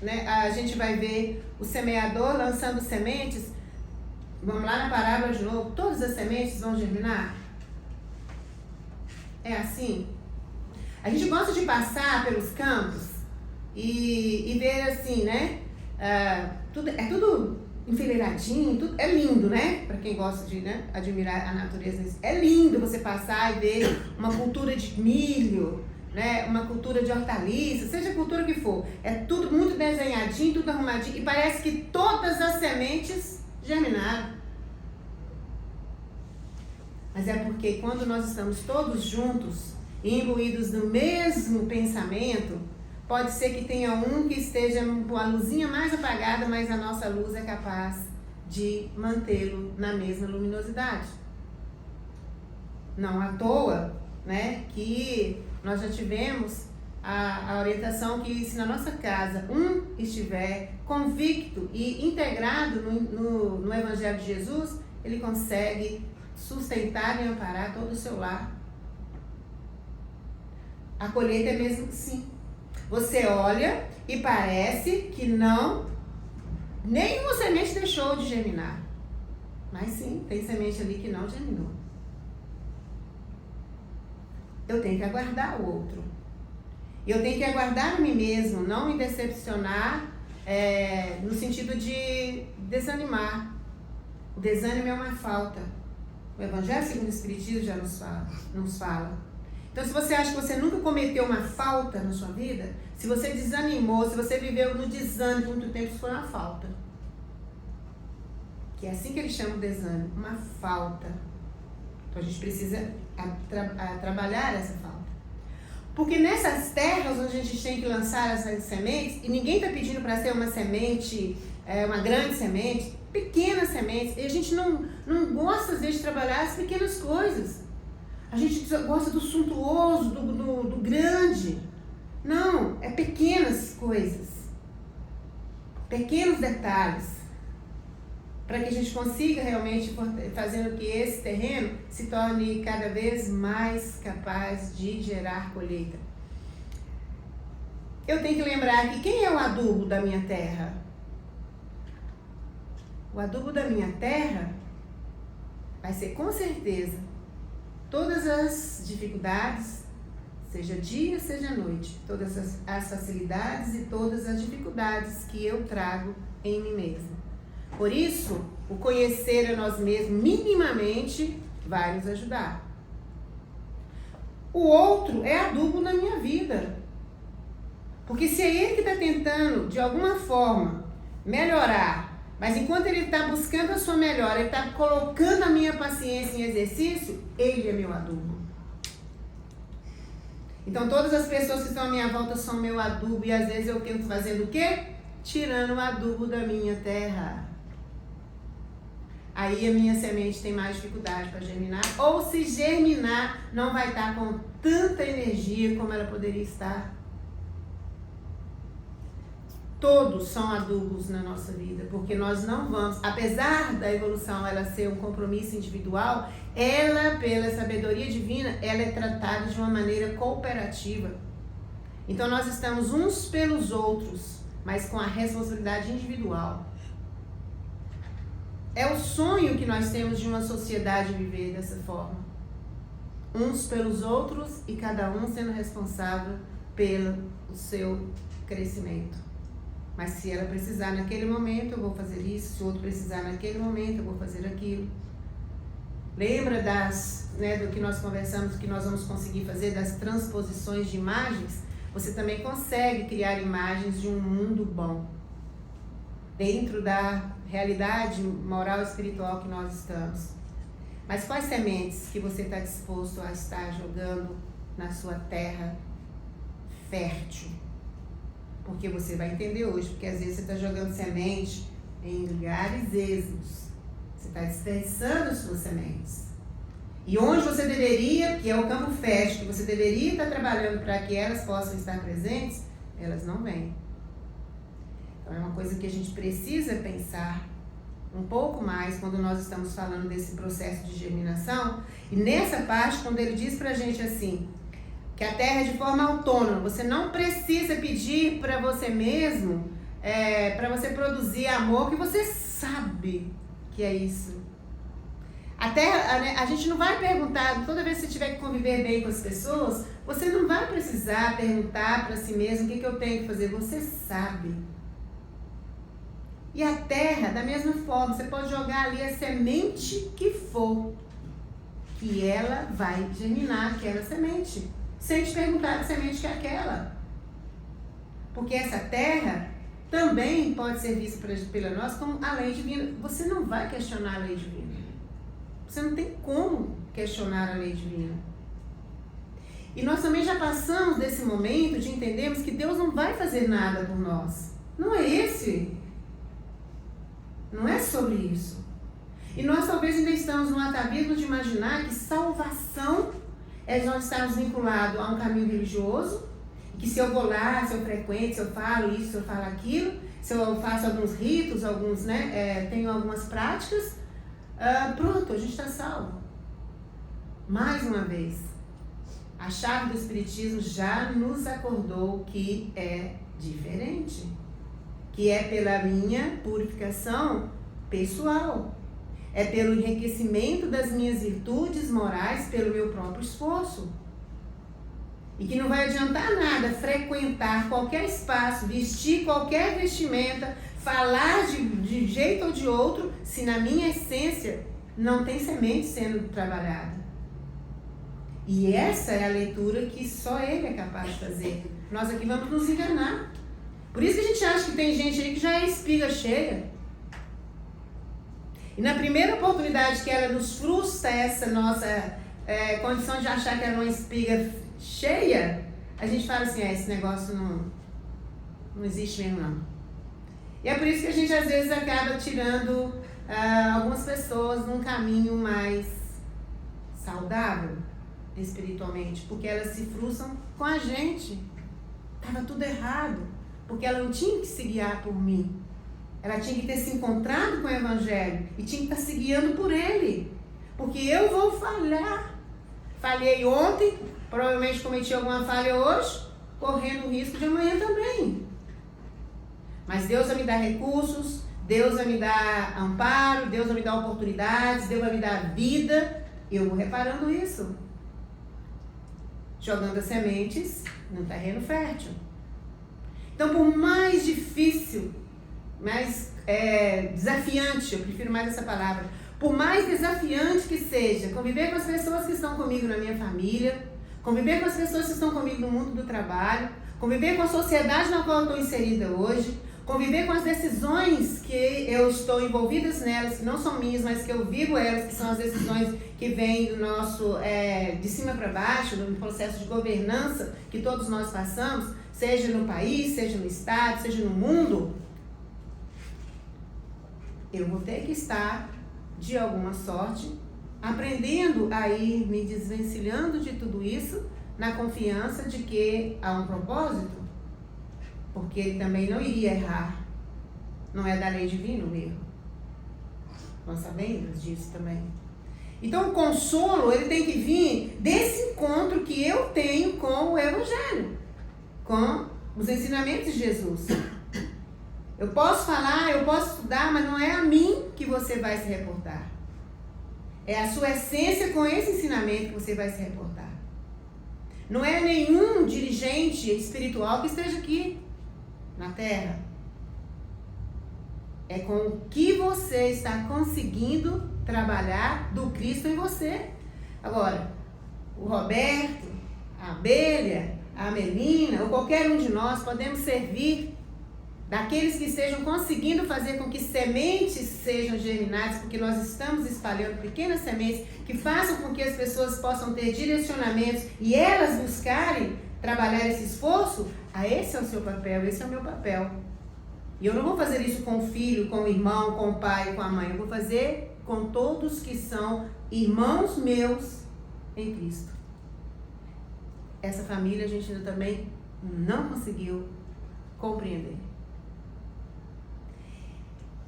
né, a gente vai ver o semeador lançando sementes? Vamos lá na parábola de novo. Todas as sementes vão germinar? É assim? A gente gosta de passar pelos campos e ver assim, né? É tudo enfileiradinho, tudo, é lindo, né? Para quem gosta de, né, admirar a natureza. É lindo você passar e ver uma cultura de milho, né? Uma cultura de hortaliças, seja a cultura que for. É tudo muito desenhadinho, tudo arrumadinho. E parece que todas as sementes germinaram. Mas é porque quando nós estamos todos juntos, imbuídos no mesmo pensamento, pode ser que tenha um que esteja com a luzinha mais apagada, mas a nossa luz é capaz de mantê-lo na mesma luminosidade. Não à toa, né, que nós já tivemos a orientação que se na nossa casa um estiver convicto e integrado no Evangelho de Jesus, ele consegue sustentar e amparar todo o seu lar. A colheita é mesmo assim. Você olha e parece que nenhuma semente deixou de germinar. Mas sim, tem semente ali que não germinou. Eu tenho que aguardar o outro. Eu tenho que aguardar a mim mesmo, não me decepcionar no sentido de desanimar. O desânimo é uma falta. O Evangelho segundo o Espiritismo já nos fala. Então, se você acha que você nunca cometeu uma falta na sua vida, se você desanimou, se você viveu no desânimo muito tempo, isso foi uma falta. Que é assim que ele chama o desânimo, uma falta. Então, a gente precisa trabalhar essa falta. Porque nessas terras onde a gente tem que lançar as sementes, e ninguém está pedindo para ser uma semente, uma grande semente, pequenas sementes, e a gente não gosta, às vezes, de trabalhar as pequenas coisas. A gente gosta do suntuoso, do grande. Não, é pequenas coisas. Pequenos detalhes. Para que a gente consiga realmente fazer com que esse terreno se torne cada vez mais capaz de gerar colheita. Eu tenho que lembrar que quem é o adubo da minha terra? O adubo da minha terra vai ser com certeza todas as dificuldades, seja dia, seja noite, todas as facilidades e todas as dificuldades que eu trago em mim mesma. Por isso, o conhecer a nós mesmos minimamente vai nos ajudar. O outro é adubo na minha vida. Porque se é ele que está tentando, de alguma forma, melhorar, mas enquanto ele está buscando a sua melhora, ele está colocando a minha paciência em exercício, ele é meu adubo. Então todas as pessoas que estão à minha volta são meu adubo e às vezes eu tento fazendo o quê? Tirando o adubo da minha terra. Aí a minha semente tem mais dificuldade para germinar, ou se germinar, não vai estar com tanta energia como ela poderia estar. Todos são adubos na nossa vida, porque nós não vamos, apesar da evolução ela ser um compromisso individual, ela, pela sabedoria divina, ela é tratada de uma maneira cooperativa. Então nós estamos uns pelos outros, mas com a responsabilidade individual. É o sonho que nós temos de uma sociedade viver dessa forma. Uns pelos outros e cada um sendo responsável pelo seu crescimento. Mas se ela precisar naquele momento, eu vou fazer isso. Se o outro precisar naquele momento, eu vou fazer aquilo. Lembra do que nós conversamos, que nós vamos conseguir fazer, das transposições de imagens? Você também consegue criar imagens de um mundo bom. Dentro da realidade moral e espiritual que nós estamos. Mas quais sementes que você está disposto a estar jogando na sua terra fértil? Porque você vai entender hoje, porque às vezes você está jogando semente em lugares êxodos. Você está desperdiçando as suas sementes. E onde você deveria, que é o campo fértil, que você deveria estar trabalhando para que elas possam estar presentes, elas não vêm. Então é uma coisa que a gente precisa pensar um pouco mais quando nós estamos falando desse processo de germinação. E nessa parte, quando ele diz pra gente assim, que a terra é de forma autônoma, você não precisa pedir para você mesmo, para você produzir amor, que você sabe que é isso. A terra, a gente não vai perguntar, toda vez que você tiver que conviver bem com as pessoas, você não vai precisar perguntar para si mesmo o que eu tenho que fazer, você sabe. E a terra, da mesma forma, você pode jogar ali a semente que for, que ela vai germinar aquela semente, sem te perguntar que semente que é aquela. Porque essa terra também pode ser vista pela nós como a lei divina. Você não vai questionar a lei divina. Você não tem como questionar a lei divina. E nós também já passamos desse momento de entendermos que Deus não vai fazer nada por nós. Não é esse. Não é sobre isso. E nós talvez ainda estamos no atavismo de imaginar que salvação é nós estarmos vinculados a um caminho religioso, que se eu vou lá, se eu frequento, se eu falo isso, se eu falo aquilo, se eu faço alguns ritos, tenho algumas práticas, pronto, a gente está salvo. Mais uma vez, a chave do Espiritismo já nos acordou que é diferente. Que é pela minha purificação pessoal. É pelo enriquecimento das minhas virtudes morais, pelo meu próprio esforço. E que não vai adiantar nada frequentar qualquer espaço, vestir qualquer vestimenta, falar de jeito ou de outro, se na minha essência não tem semente sendo trabalhada. E essa é a leitura que só ele é capaz de fazer. Nós aqui vamos nos enganar. Por isso que a gente acha que tem gente aí que já é espiga cheia. E na primeira oportunidade que ela nos frustra essa nossa condição de achar que era uma espiga cheia, a gente fala assim, esse negócio não existe mesmo não. E é por isso que a gente às vezes acaba tirando algumas pessoas num caminho mais saudável espiritualmente, porque elas se frustram com a gente. Estava tudo errado. Porque ela não tinha que se guiar por mim. Ela tinha que ter se encontrado com o Evangelho e tinha que estar se guiando por ele. Porque eu vou falhar. Falhei ontem, provavelmente cometi alguma falha hoje, correndo o risco de amanhã também. Mas Deus vai me dar recursos, Deus vai me dar amparo, Deus vai me dar oportunidades, Deus vai me dar vida. Eu vou reparando isso. jogando as sementes num terreno fértil. Então, por mais difícil, mais desafiante, eu prefiro mais essa palavra, por mais desafiante que seja, conviver com as pessoas que estão comigo na minha família, conviver com as pessoas que estão comigo no mundo do trabalho, conviver com a sociedade na qual eu estou inserida hoje, conviver com as decisões que eu estou envolvidas nelas, que não são minhas, mas que eu vivo elas, que são as decisões que vêm do nosso, de cima para baixo, no processo de governança que todos nós passamos, seja no país, seja no estado, seja no mundo, eu vou ter que estar, de alguma sorte, aprendendo a ir me desvencilhando de tudo isso, na confiança de que há um propósito, porque ele também não iria errar. Não é da lei divina o erro. Nós sabemos disso também. Então o consolo, ele tem que vir desse encontro que eu tenho com o Evangelho, com os ensinamentos de Jesus. Eu posso falar, eu posso estudar, mas não é a mim que você vai se reportar. É a sua essência com esse ensinamento que você vai se reportar. Não é nenhum dirigente espiritual que esteja aqui na Terra. É com o que você está conseguindo trabalhar do Cristo em você. Agora, o Roberto, a Abelha, a Melina, ou qualquer um de nós podemos servir daqueles que estejam conseguindo fazer com que sementes sejam germinadas, porque nós estamos espalhando pequenas sementes que façam com que as pessoas possam ter direcionamentos e elas buscarem trabalhar esse esforço. Esse é o seu papel, esse é o meu papel. E eu não vou fazer isso com o filho, com o irmão, com o pai, com a mãe. Eu vou fazer com todos que são irmãos meus em Cristo. Essa família a gente ainda também não conseguiu compreender.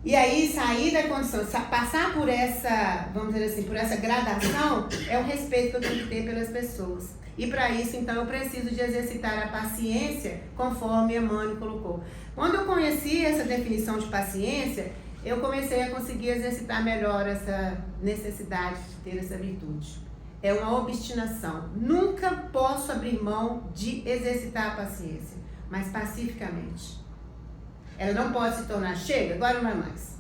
E aí, sair da condição, passar por essa, vamos dizer assim, por essa gradação, é o respeito que eu tenho que ter pelas pessoas. E para isso, então, eu preciso de exercitar a paciência, conforme a Mani colocou. Quando eu conheci essa definição de paciência, eu comecei a conseguir exercitar melhor essa necessidade de ter essa virtude. É uma obstinação. Nunca posso abrir mão de exercitar a paciência, mas pacificamente. Ela não pode se tornar, chega, agora não é mais.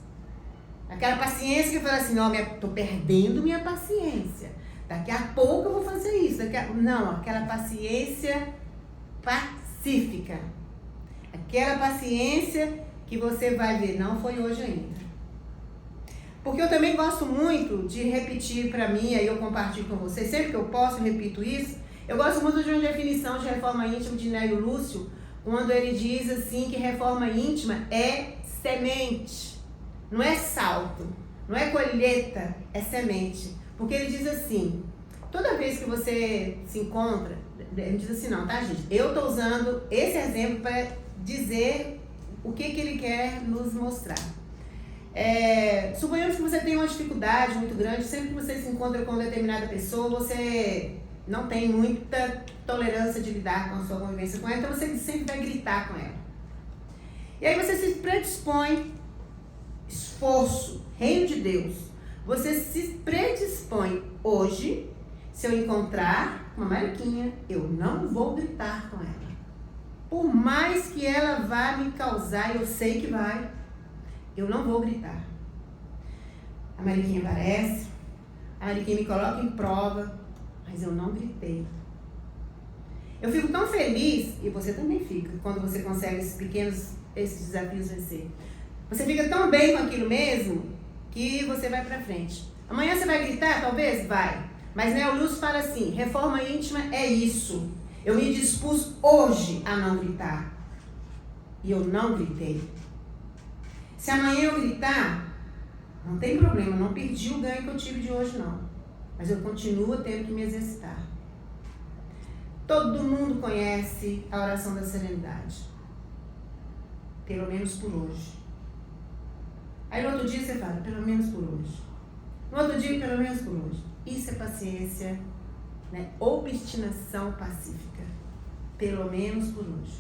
Aquela paciência que fala assim, não, estou perdendo minha paciência. Daqui a pouco eu vou fazer isso. Não, aquela paciência pacífica. Aquela paciência que você vai ver, não foi hoje ainda. Porque eu também gosto muito de repetir para mim, aí eu compartilho com vocês, sempre que eu posso eu repito isso. Eu gosto muito de uma definição de reforma íntima de Nélio Lúcio, quando ele diz assim que reforma íntima é semente, não é salto, não é colheita, é semente. Porque ele diz assim, toda vez que você se encontra, ele diz assim, não, tá gente, eu estou usando esse exemplo para dizer o que ele quer nos mostrar. Suponhamos que você tem uma dificuldade muito grande, sempre que você se encontra com determinada pessoa, você não tem muita tolerância de lidar com a sua convivência com ela, então você sempre vai gritar com ela. E aí você se predispõe, esforço, reino de Deus, você se predispõe hoje, se eu encontrar uma Mariquinha, eu não vou gritar com ela. Por mais que ela vá me causar, eu sei que vai, eu não vou gritar. A Mariquinha aparece, a Mariquinha me coloca em prova, mas eu não gritei. Eu fico tão feliz, e você também fica, quando você consegue esses desafios vencer. Você fica tão bem com aquilo mesmo, que você vai pra frente. Amanhã você vai gritar? Talvez? Vai. Mas Nélio Lúcio fala assim, reforma íntima é isso. Eu me dispus hoje a não gritar. E eu não gritei. Se amanhã eu gritar, não tem problema, eu não perdi o ganho que eu tive de hoje não. Mas eu continuo tendo que me exercitar. Todo mundo conhece a oração da serenidade. Pelo menos por hoje. Aí no outro dia você fala, pelo menos por hoje. No outro dia, pelo menos por hoje. Isso é paciência, né? Obstinação pacífica. Pelo menos por hoje.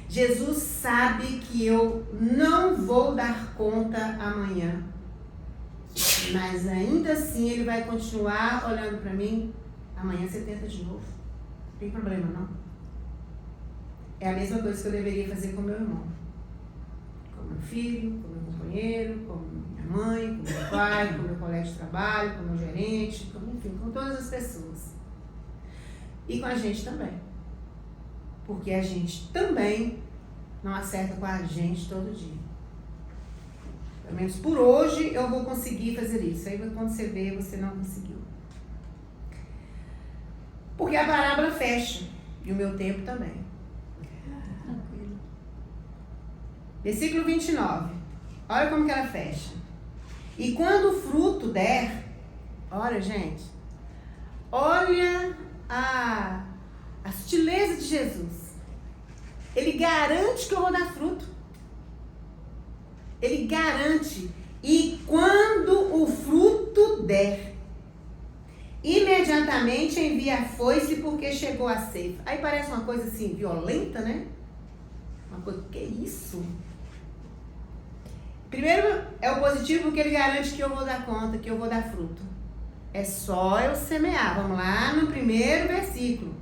Jesus sabe que eu não vou dar conta amanhã. Mas ainda assim ele vai continuar olhando para mim. Amanhã você tenta de novo. tem problema não. É a mesma coisa que eu deveria fazer com meu irmão. Com meu filho, com meu companheiro, com minha mãe, com meu pai, com meu colega de trabalho, com meu gerente, enfim, com todas as pessoas. E com a gente também. Porque a gente também não acerta com a gente todo dia. Pelo menos por hoje eu vou conseguir fazer isso. Aí quando você vê, você não conseguiu. Porque a parábola fecha. E o meu tempo também. Tranquilo. Versículo 29. Olha como que ela fecha. E quando o fruto der... Olha, gente. Olha a sutileza de Jesus. Ele garante que eu vou dar fruto. Ele garante. E quando o fruto der, imediatamente envia a foice porque chegou a ceifa. Aí parece uma coisa assim, violenta, né? Uma coisa, que isso? Primeiro é o positivo porque ele garante que eu vou dar conta, que eu vou dar fruto. É só eu semear. Vamos lá no primeiro versículo.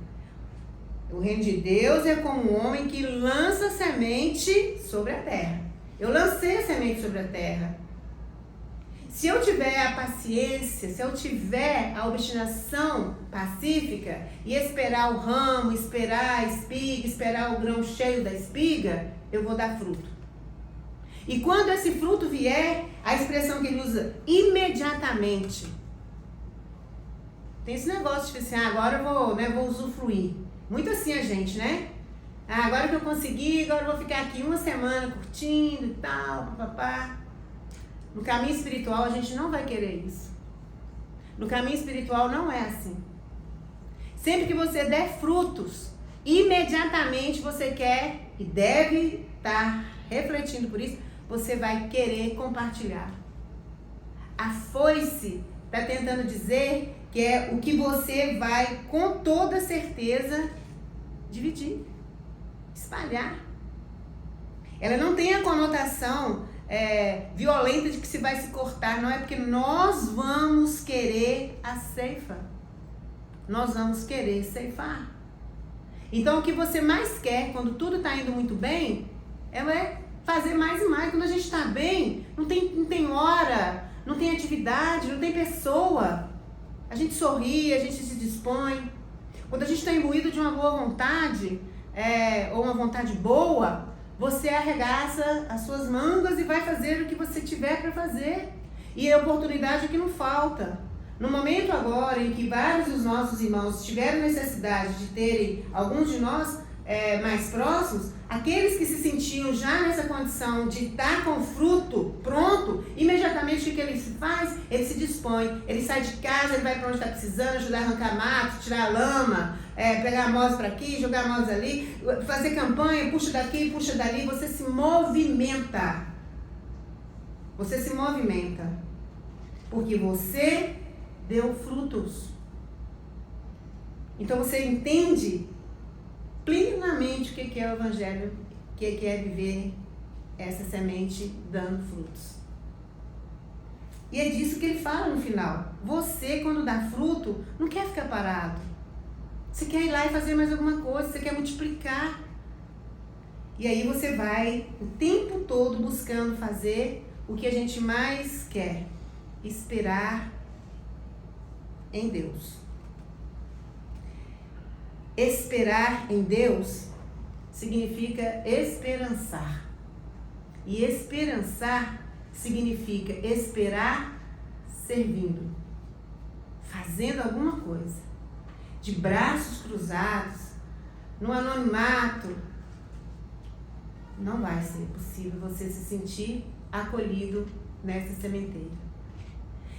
O reino de Deus é como um homem que lança semente sobre a terra. Eu lancei a semente sobre a terra. Se eu tiver a paciência, se eu tiver a obstinação pacífica e esperar o ramo, esperar a espiga, esperar o grão cheio da espiga, eu vou dar fruto. E quando esse fruto vier, a expressão que ele usa, imediatamente. Tem esse negócio de assim, agora eu vou usufruir. Muito assim a gente, né? Agora que eu consegui, agora eu vou ficar aqui uma semana curtindo e tal, papapá. No caminho espiritual a gente não vai querer isso. No caminho espiritual não é assim. Sempre que você der frutos, imediatamente você quer e deve estar refletindo por isso, você vai querer compartilhar. A foice está tentando dizer que é o que você vai com toda certeza dividir, espalhar. Ela não tem a conotação violenta de que se vai se cortar, não é porque nós vamos querer a ceifa. Nós vamos querer ceifar. Então o que você mais quer quando tudo está indo muito bem é fazer mais e mais. Quando a gente está bem, não tem hora, não tem atividade, não tem pessoa. A gente sorri, a gente se dispõe. Quando a gente está imbuído de uma boa vontade, ou uma vontade boa, você arregaça as suas mangas e vai fazer o que você tiver para fazer. E a oportunidade é que não falta. No momento agora em que vários dos nossos irmãos tiveram necessidade de terem alguns de nós mais próximos, aqueles que se sentiam já nessa condição de estar com o fruto pronto, imediatamente o que ele faz? Ele se dispõe, ele sai de casa, ele vai para onde está precisando, ajudar a arrancar mato, tirar a lama, pegar amostras para aqui, jogar amostras ali, fazer campanha, puxa daqui, puxa dali, você se movimenta. Você se movimenta. Porque você deu frutos. Então você entende plenamente o que é o Evangelho, o que é viver essa semente dando frutos. E é disso que ele fala no final. Você, quando dá fruto, não quer ficar parado. Você quer ir lá e fazer mais alguma coisa, você quer multiplicar. E aí você vai o tempo todo buscando fazer o que a gente mais quer. Esperar em Deus. Esperar em Deus significa esperançar. E esperançar significa esperar servindo, fazendo alguma coisa, de braços cruzados, no anonimato. Não vai ser possível você se sentir acolhido nessa sementeira.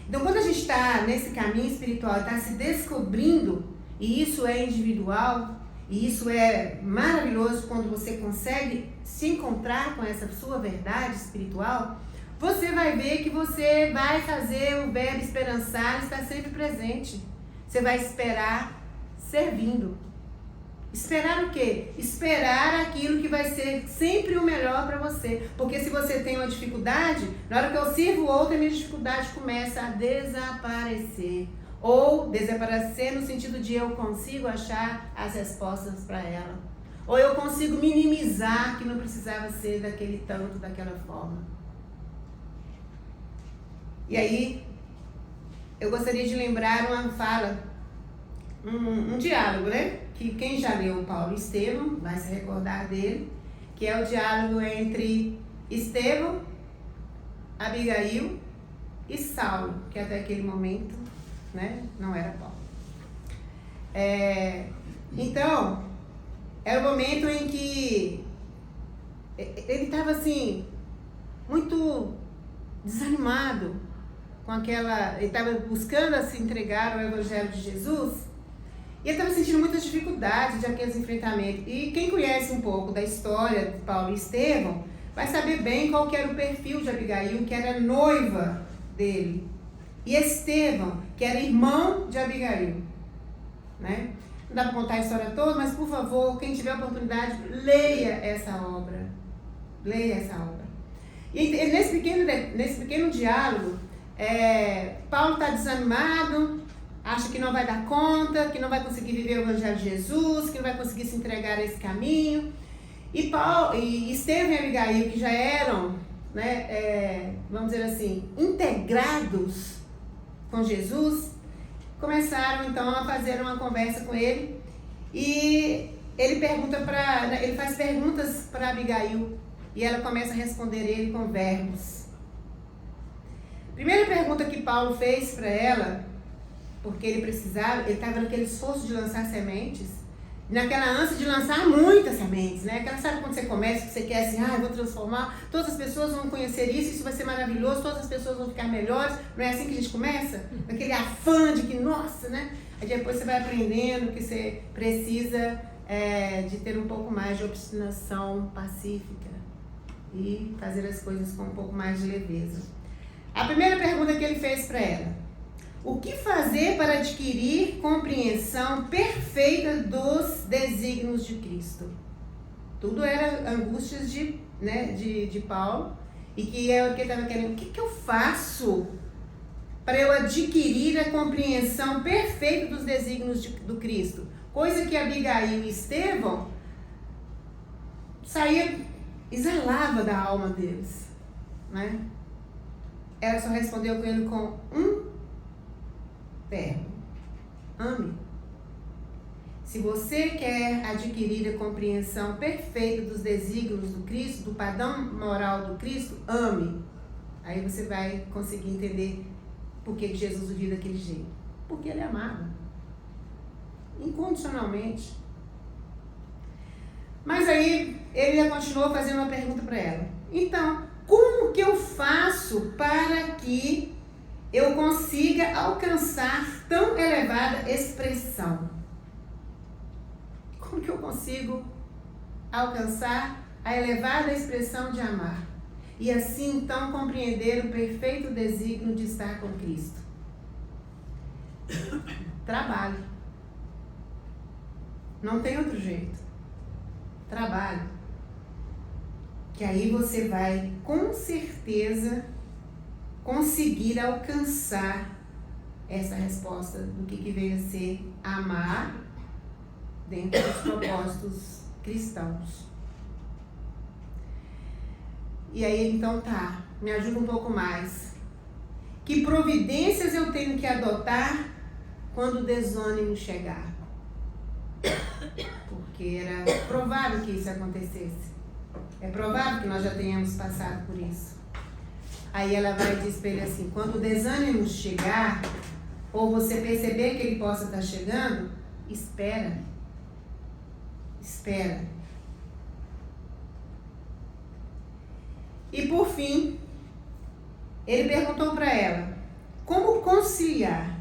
Então, quando a gente está nesse caminho espiritual, está se descobrindo, e isso é individual, e isso é maravilhoso quando você consegue se encontrar com essa sua verdade espiritual, você vai ver que você vai fazer o verbo esperançar estar sempre presente. Você vai esperar servindo. Esperar o quê? Esperar aquilo que vai ser sempre o melhor para você. Porque se você tem uma dificuldade, na hora que eu sirvo o outro, a minha dificuldade começa a desaparecer. Ou desaparecer no sentido de eu consigo achar as respostas para ela. Ou eu consigo minimizar que não precisava ser daquele tanto, daquela forma. E aí, eu gostaria de lembrar uma fala, um diálogo, né? Que quem já leu Paulo e Estevão vai se recordar dele, que é o diálogo entre Estevão, Abigail e Saulo, que até aquele momento, né, não era Paulo. Então, era o momento em que ele estava assim, muito desanimado com aquela. Ele estava buscando se entregar ao Evangelho de Jesus e ele estava sentindo muitas dificuldades de aqueles enfrentamentos. E quem conhece um pouco da história de Paulo e Estevão vai saber bem qual que era o perfil de Abigail, que era noiva dele. E Estevão, que era irmão de Abigail. Né? Não dá para contar a história toda, mas por favor, quem tiver oportunidade, leia essa obra. Leia essa obra. E nesse pequeno diálogo, Paulo está desanimado, acha que não vai dar conta, que não vai conseguir viver o Evangelho de Jesus, que não vai conseguir se entregar a esse caminho. E Estevão e Abigail, que já eram, né, vamos dizer assim, integrados com Jesus, começaram então a fazer uma conversa com ele e ele faz perguntas para Abigail e ela começa a responder ele com verbos. Primeira pergunta que Paulo fez para ela, porque ele estava naquele esforço de lançar sementes, naquela ânsia de lançar muitas sementes, né? Sabe quando você começa, que você quer assim, eu vou transformar, todas as pessoas vão conhecer isso vai ser maravilhoso, todas as pessoas vão ficar melhores, não é assim que a gente começa? Aquele afã de que, nossa, né? Aí depois você vai aprendendo que você precisa de ter um pouco mais de obstinação pacífica e fazer as coisas com um pouco mais de leveza. A primeira pergunta que ele fez para ela: o que fazer para adquirir compreensão perfeita dos desígnios de Cristo? Tudo era angústias de Paulo, e que é o que ele estava querendo. O que eu faço para eu adquirir a compreensão perfeita dos desígnios do Cristo? Coisa que Abigail e Estevão exalava da alma deles, né? Ela só respondeu com ele com um verbo: ame. Se você quer adquirir a compreensão perfeita dos desígnios do Cristo, do padrão moral do Cristo, ame. Aí você vai conseguir entender por que Jesus vivia daquele jeito. Porque ele amava. Incondicionalmente. Mas aí ele já continuou fazendo uma pergunta para ela. Então, como que eu faço para que eu consiga alcançar tão elevada expressão? Como que eu consigo alcançar a elevada expressão de amar? E assim, então, compreender o perfeito desígnio de estar com Cristo? Trabalho. Não tem outro jeito. Trabalho. Que aí você vai, com certeza, conseguir alcançar essa resposta do que veio a ser amar dentro dos propósitos cristãos. E aí, então me ajuda um pouco mais. Que providências eu tenho que adotar quando o desânimo chegar? Porque era provável que isso acontecesse. É provável que nós já tenhamos passado por isso. Aí ela vai dizer para ele assim: quando o desânimo chegar, ou você perceber que ele possa estar chegando, espera. Espera. E por fim, ele perguntou para ela: como conciliar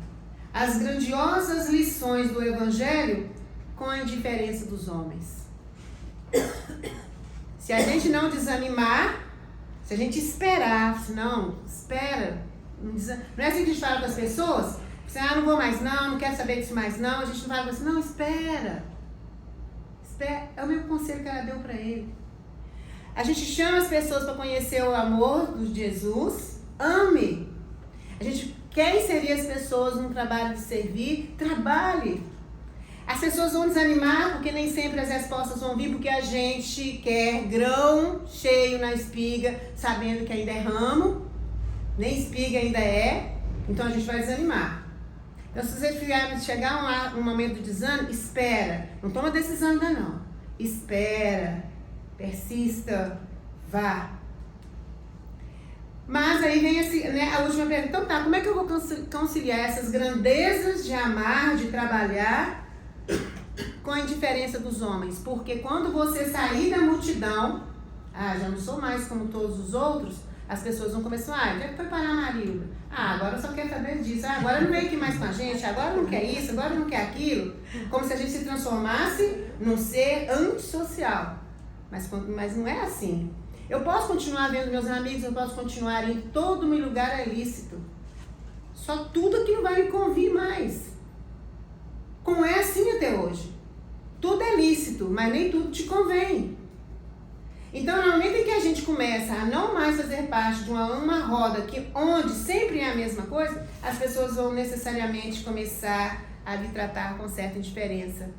as grandiosas lições do Evangelho com a indiferença dos homens? Se a gente não desanimar, se a gente esperar, espera. Não é assim que a gente fala com as pessoas? Você, não vou mais não quero saber disso mais não. A gente não fala assim, espera. É o mesmo conselho que ela deu para ele. A gente chama as pessoas para conhecer o amor de Jesus. Ame. A gente Quer inserir as pessoas num trabalho de servir? Trabalhe. As pessoas vão desanimar porque nem sempre as respostas vão vir, porque a gente quer grão cheio na espiga, sabendo que ainda é ramo, nem espiga ainda é, então a gente vai desanimar. Então, se você chegar um momento de desânimo, espera. Não toma decisão ainda não. Espera, persista, vá. Mas aí vem a última pergunta. Então tá, como é que eu vou conciliar essas grandezas de amar, de trabalhar, com a indiferença dos homens? Porque quando você sair da multidão, já não sou mais como todos os outros, as pessoas vão começar, onde é que foi parar a Marilda? Agora só quer saber disso, agora não veio aqui mais com a gente, agora não quer isso, agora não quer aquilo. Como se a gente se transformasse num ser antissocial. Mas não é assim. Eu posso continuar vendo meus amigos, eu posso continuar em todo meu lugar é lícito. Só tudo aquilo vai me convir mais. Como é assim até hoje. Tudo é lícito, mas nem tudo te convém. Então, no momento em que a gente começa a não mais fazer parte de uma roda onde sempre é a mesma coisa, as pessoas vão necessariamente começar a lhe tratar com certa indiferença.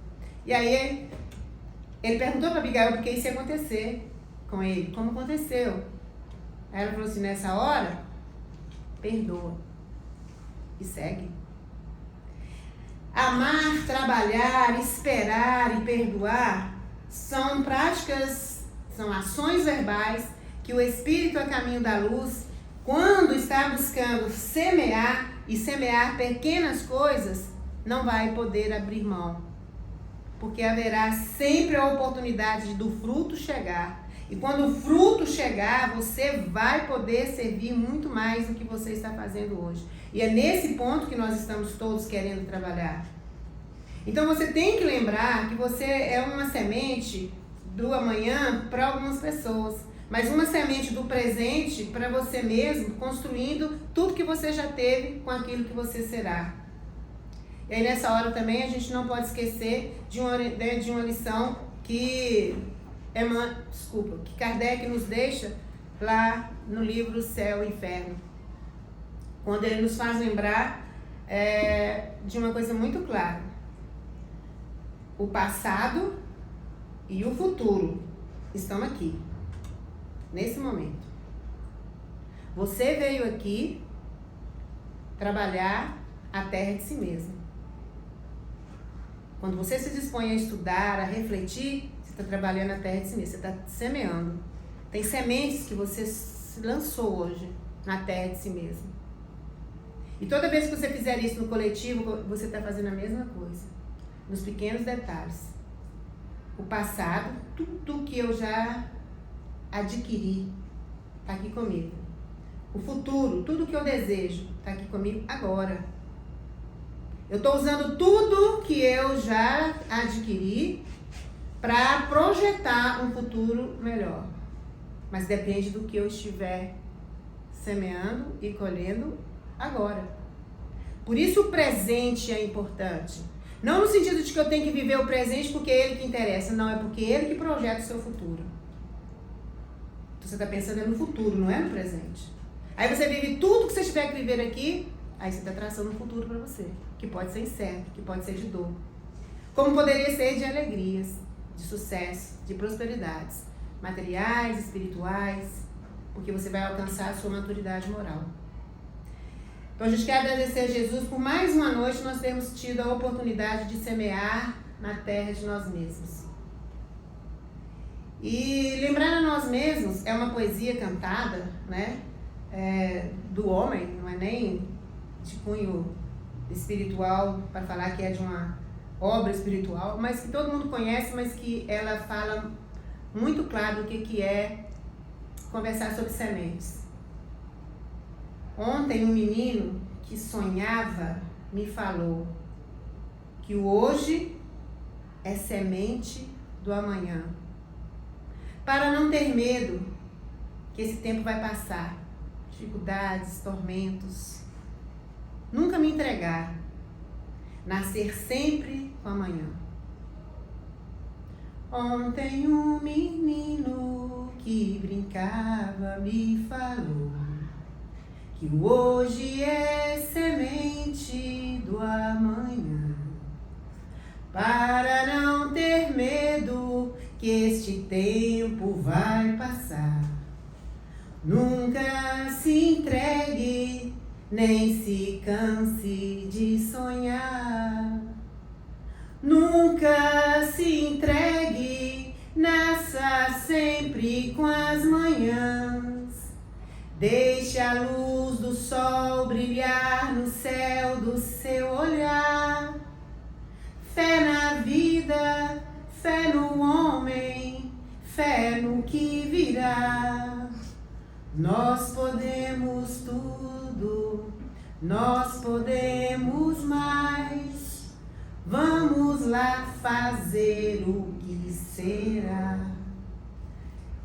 E aí, ele perguntou para Abigail por que isso ia acontecer com ele. Como aconteceu? Aí ela falou assim, nessa hora, perdoa e segue. Amar, trabalhar, esperar e perdoar são práticas, são ações verbais que o Espírito a caminho da luz, quando está buscando semear e semear pequenas coisas, não vai poder abrir mão. Porque haverá sempre a oportunidade do fruto chegar. E quando o fruto chegar, você vai poder servir muito mais do que você está fazendo hoje. E é nesse ponto que nós estamos todos querendo trabalhar. Então você tem que lembrar que você é uma semente do amanhã para algumas pessoas, mas uma semente do presente para você mesmo, construindo tudo que você já teve com aquilo que você será. E aí nessa hora também a gente não pode esquecer de uma lição que Kardec nos deixa lá no livro Céu e Inferno, quando ele nos faz lembrar de uma coisa muito clara. O passado e o futuro estão aqui, nesse momento. Você veio aqui trabalhar a terra de si mesmo. Quando você se dispõe a estudar, a refletir, você está trabalhando a terra de si mesmo, você está semeando. Tem sementes que você lançou hoje na terra de si mesmo. E toda vez que você fizer isso no coletivo, você está fazendo a mesma coisa. Nos pequenos detalhes. O passado, tudo que eu já adquiri, está aqui comigo. O futuro, tudo que eu desejo, está aqui comigo agora. Eu estou usando tudo que eu já adquiri para projetar um futuro melhor. Mas depende do que eu estiver semeando e colhendo agora. Por isso o presente é importante. Não no sentido de que eu tenho que viver o presente porque é ele que interessa. Não, é porque é ele que projeta o seu futuro. Então você está pensando no futuro, não é no presente. Aí você vive tudo que você tiver que viver aqui, aí você está traçando um futuro para você. Que pode ser incerto, que pode ser de dor. Como poderia ser de alegrias, de sucesso, de prosperidades. Materiais, espirituais, porque você vai alcançar a sua maturidade moral. Então a gente quer agradecer a Jesus por mais uma noite nós termos tido a oportunidade de semear na terra de nós mesmos. E lembrar a nós mesmos é uma poesia cantada, né? Do homem, não é nem de cunho espiritual para falar que é de uma obra espiritual, mas que todo mundo conhece, mas que ela fala muito claro o que é conversar sobre sementes. Ontem um menino que sonhava me falou que o hoje é semente do amanhã. Para não ter medo que esse tempo vai passar, dificuldades, tormentos, nunca me entregar, nascer sempre com amanhã. Ontem um menino que brincava me falou que o hoje é semente do amanhã, para não ter medo que este tempo vai passar. Nunca se entregue, nem se canse de sonhar. Nunca se entregue, nasça sempre com as manhãs. Deixe a luz do sol brilhar no céu do seu olhar. Fé na vida, fé no homem, fé no que virá. Nós podemos tudo, nós podemos mais. Vamos lá fazer o que será.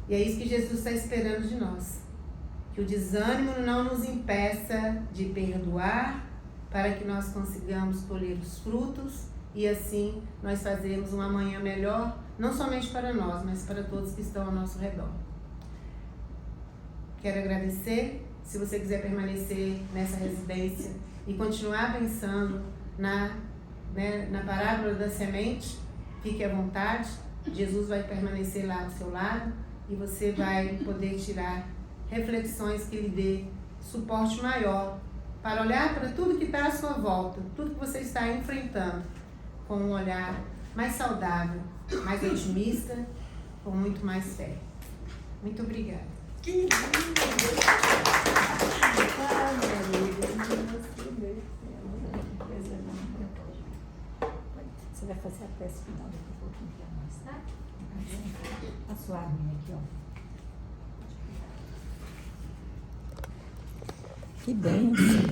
E é isso que Jesus está esperando de nós. Que o desânimo não nos impeça de perdoar, para que nós consigamos colher os frutos e assim nós fazermos uma manhã melhor, não somente para nós, mas para todos que estão ao nosso redor. Quero agradecer. Se você quiser permanecer nessa residência e continuar pensando na parábola da semente, fique à vontade. Jesus vai permanecer lá ao seu lado e você vai poder tirar reflexões que lhe dê suporte maior para olhar para tudo que está à sua volta, tudo que você está enfrentando, com um olhar mais saudável, mais otimista, com muito mais fé. Muito obrigada. Que lindo! Você vai fazer a prece final daqui a pouquinho para nós, tá? A sua arminha aqui, ó. Que bênção!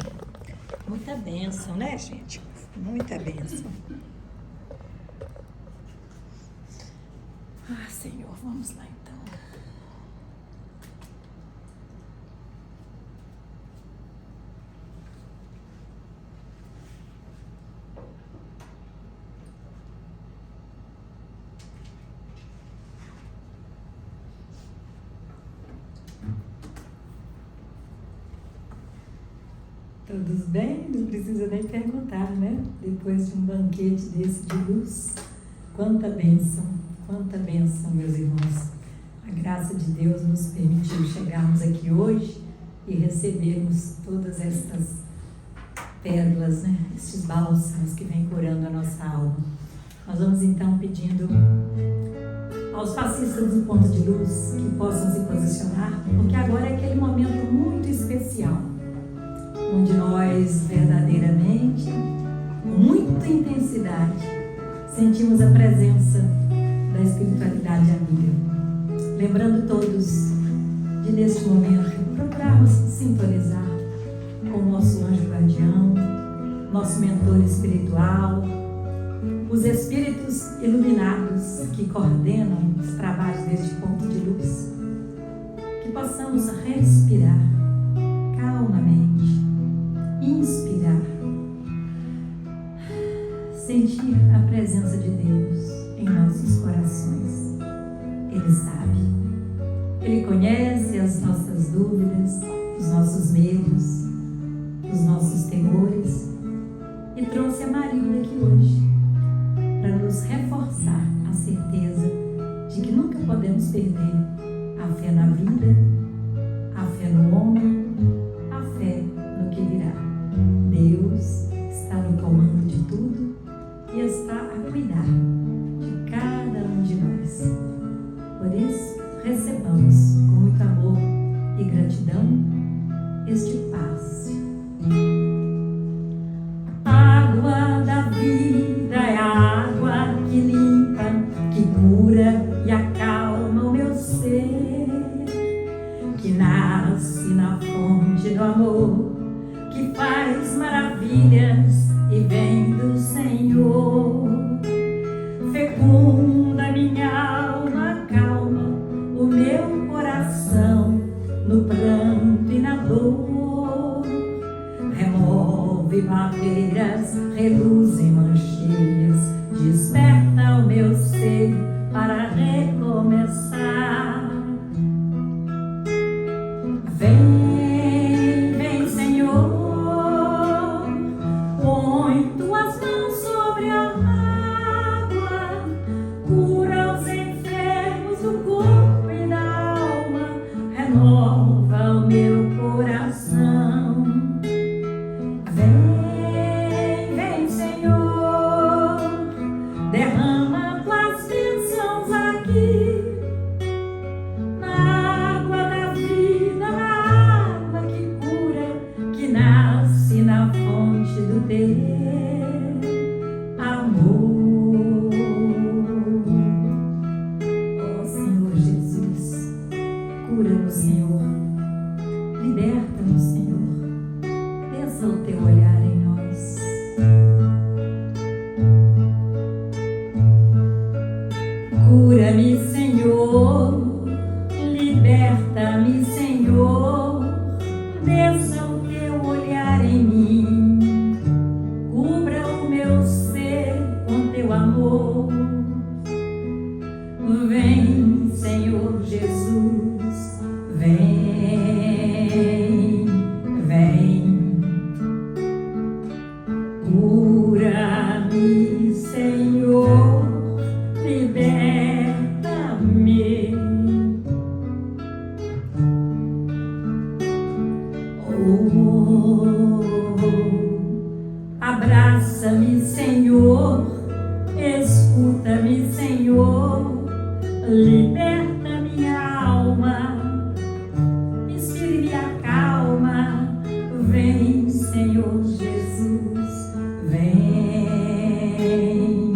Muita bênção, né, gente? Muita bênção. Ah, Senhor, vamos lá então. Todos bem? Não precisa nem perguntar, né? Depois de um banquete desse de luz, quanta bênção, meus irmãos. A graça de Deus nos permitiu chegarmos aqui hoje e recebermos todas estas pérolas, né? Estes bálsamos que vêm curando a nossa alma. Nós vamos então pedindo aos passistas do ponto de luz que possam se posicionar, porque agora é aquele momento muito especial, onde nós verdadeiramente, com muita intensidade, sentimos a presença da espiritualidade amiga. Lembrando todos de, neste momento, procurarmos sintonizar com o nosso anjo guardião, nosso mentor espiritual, os espíritos iluminados que coordenam os trabalhos deste ponto de luz, que possamos respirar calmamente, inspirar, sentir a presença de Deus em nossos corações. Ele sabe, Ele conhece as nossas dúvidas, os nossos medos, os nossos temores, e trouxe a Marilda aqui hoje para nos reforçar a certeza de que nunca podemos perder a fé na vida, a fé no homem, a fé no que virá. Deus está no comando de tudo e está a cuidar de cada um de nós. Por isso, recebamos com muito amor e gratidão este passe. Água da vida é a água que limpa, que cura e acalma o meu ser, que nasce na fonte do amor, que faz maravilhas e vem do Senhor. Fecunda minha alma, calma o meu coração no pranto e na dor. Remove barreiras, reluzem mancheias, desperta o meu ser para recomeçar. Vem, vem renova o meu coração. Vem, vem, Senhor, derrama tuas bênçãos aqui, na água da vida, na água que cura, que nasce na fonte do teu amor. Ó Senhor Jesus, cura-nos, Senhor, liberta-nos, Senhor, desça o teu olhar em nós. Cura-me, Senhor, liberta-me, Senhor, desça o teu olhar em mim, cubra o meu ser com teu amor. Vem, Senhor Jesus, vem, vem, cura-me, Senhor, liberta-me. Oh, abraça-me, Senhor, escuta-me, Senhor, liberta minha alma, inspira e me acalma. Vem, Senhor Jesus, vem,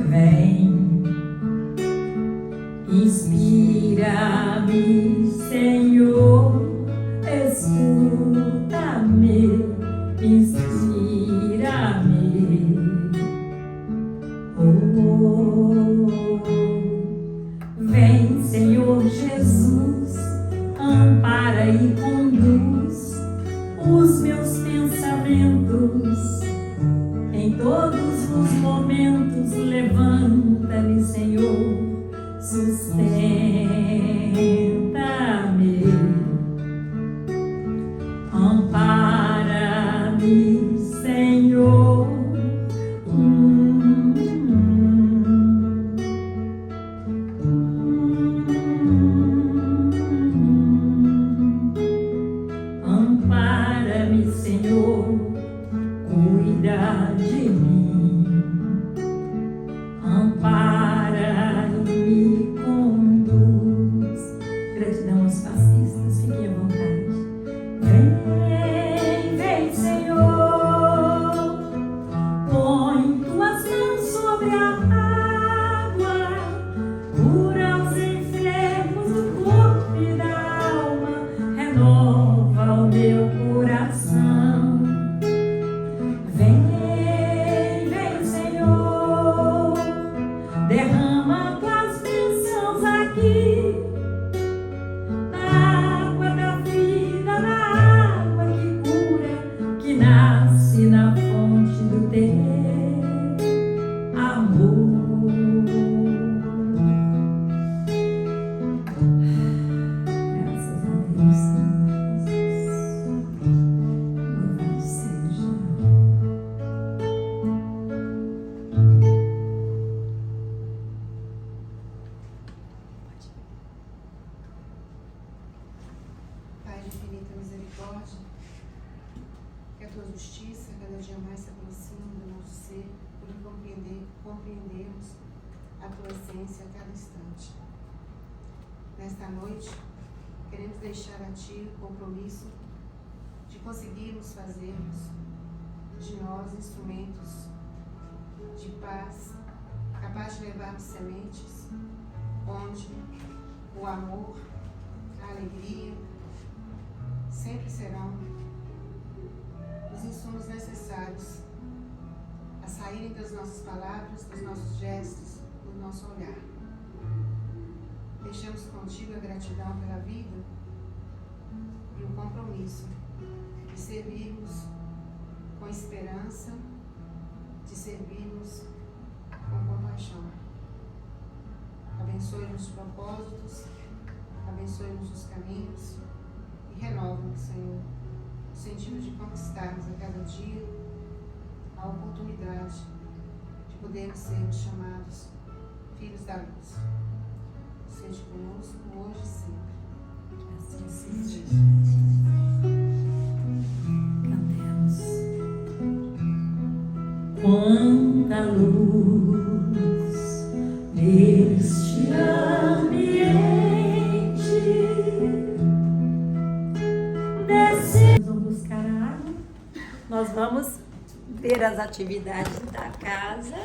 vem, inspira-me, Senhor, escuta-me, inspira-me. Oh, vem, Senhor Jesus, ampara e conduz os meus pensamentos em todos os momentos. Levanta-me, Senhor, sustenta-me, ampara-me, Senhor. Ampara-me, Senhor, cuida de mim, ampara e me conduz. Gratidão aos fascistas, fiquem à vontade. Vem, vem, Senhor, põe tuas mãos sobre a água, cura os enfermos do corpo e da alma, renova o meu coração. Vem, vem, Senhor, derrama tuas bênçãos aqui, na água da vida, na água que cura, que nasce na fonte do teu amor. Graças a Deus, Senhor Jesus. Louvado seja. Pai de infinita misericórdia, que a tua justiça cada dia mais se aproxima do nosso ser, por compreendermos a tua essência a cada instante. Nesta noite, queremos deixar a ti o compromisso de conseguirmos fazermos de nós instrumentos de paz, capazes de levarmos sementes onde o amor, a alegria sempre serão os insumos necessários a saírem das nossas palavras, dos nossos gestos, do nosso olhar. Deixamos contigo a gratidão pela vida e o compromisso de servirmos com esperança, de servirmos com compaixão. Abençoe-nos os propósitos, abençoe-nos os caminhos e renova-nos, Senhor, o sentido de conquistarmos a cada dia a oportunidade de podermos ser chamados filhos da luz. Seja conosco hoje e sempre. Que assim seja. Cantemos. Quanta luz neste ambiente. Desce. Vamos buscar a água. Nós vamos ver as atividades da casa.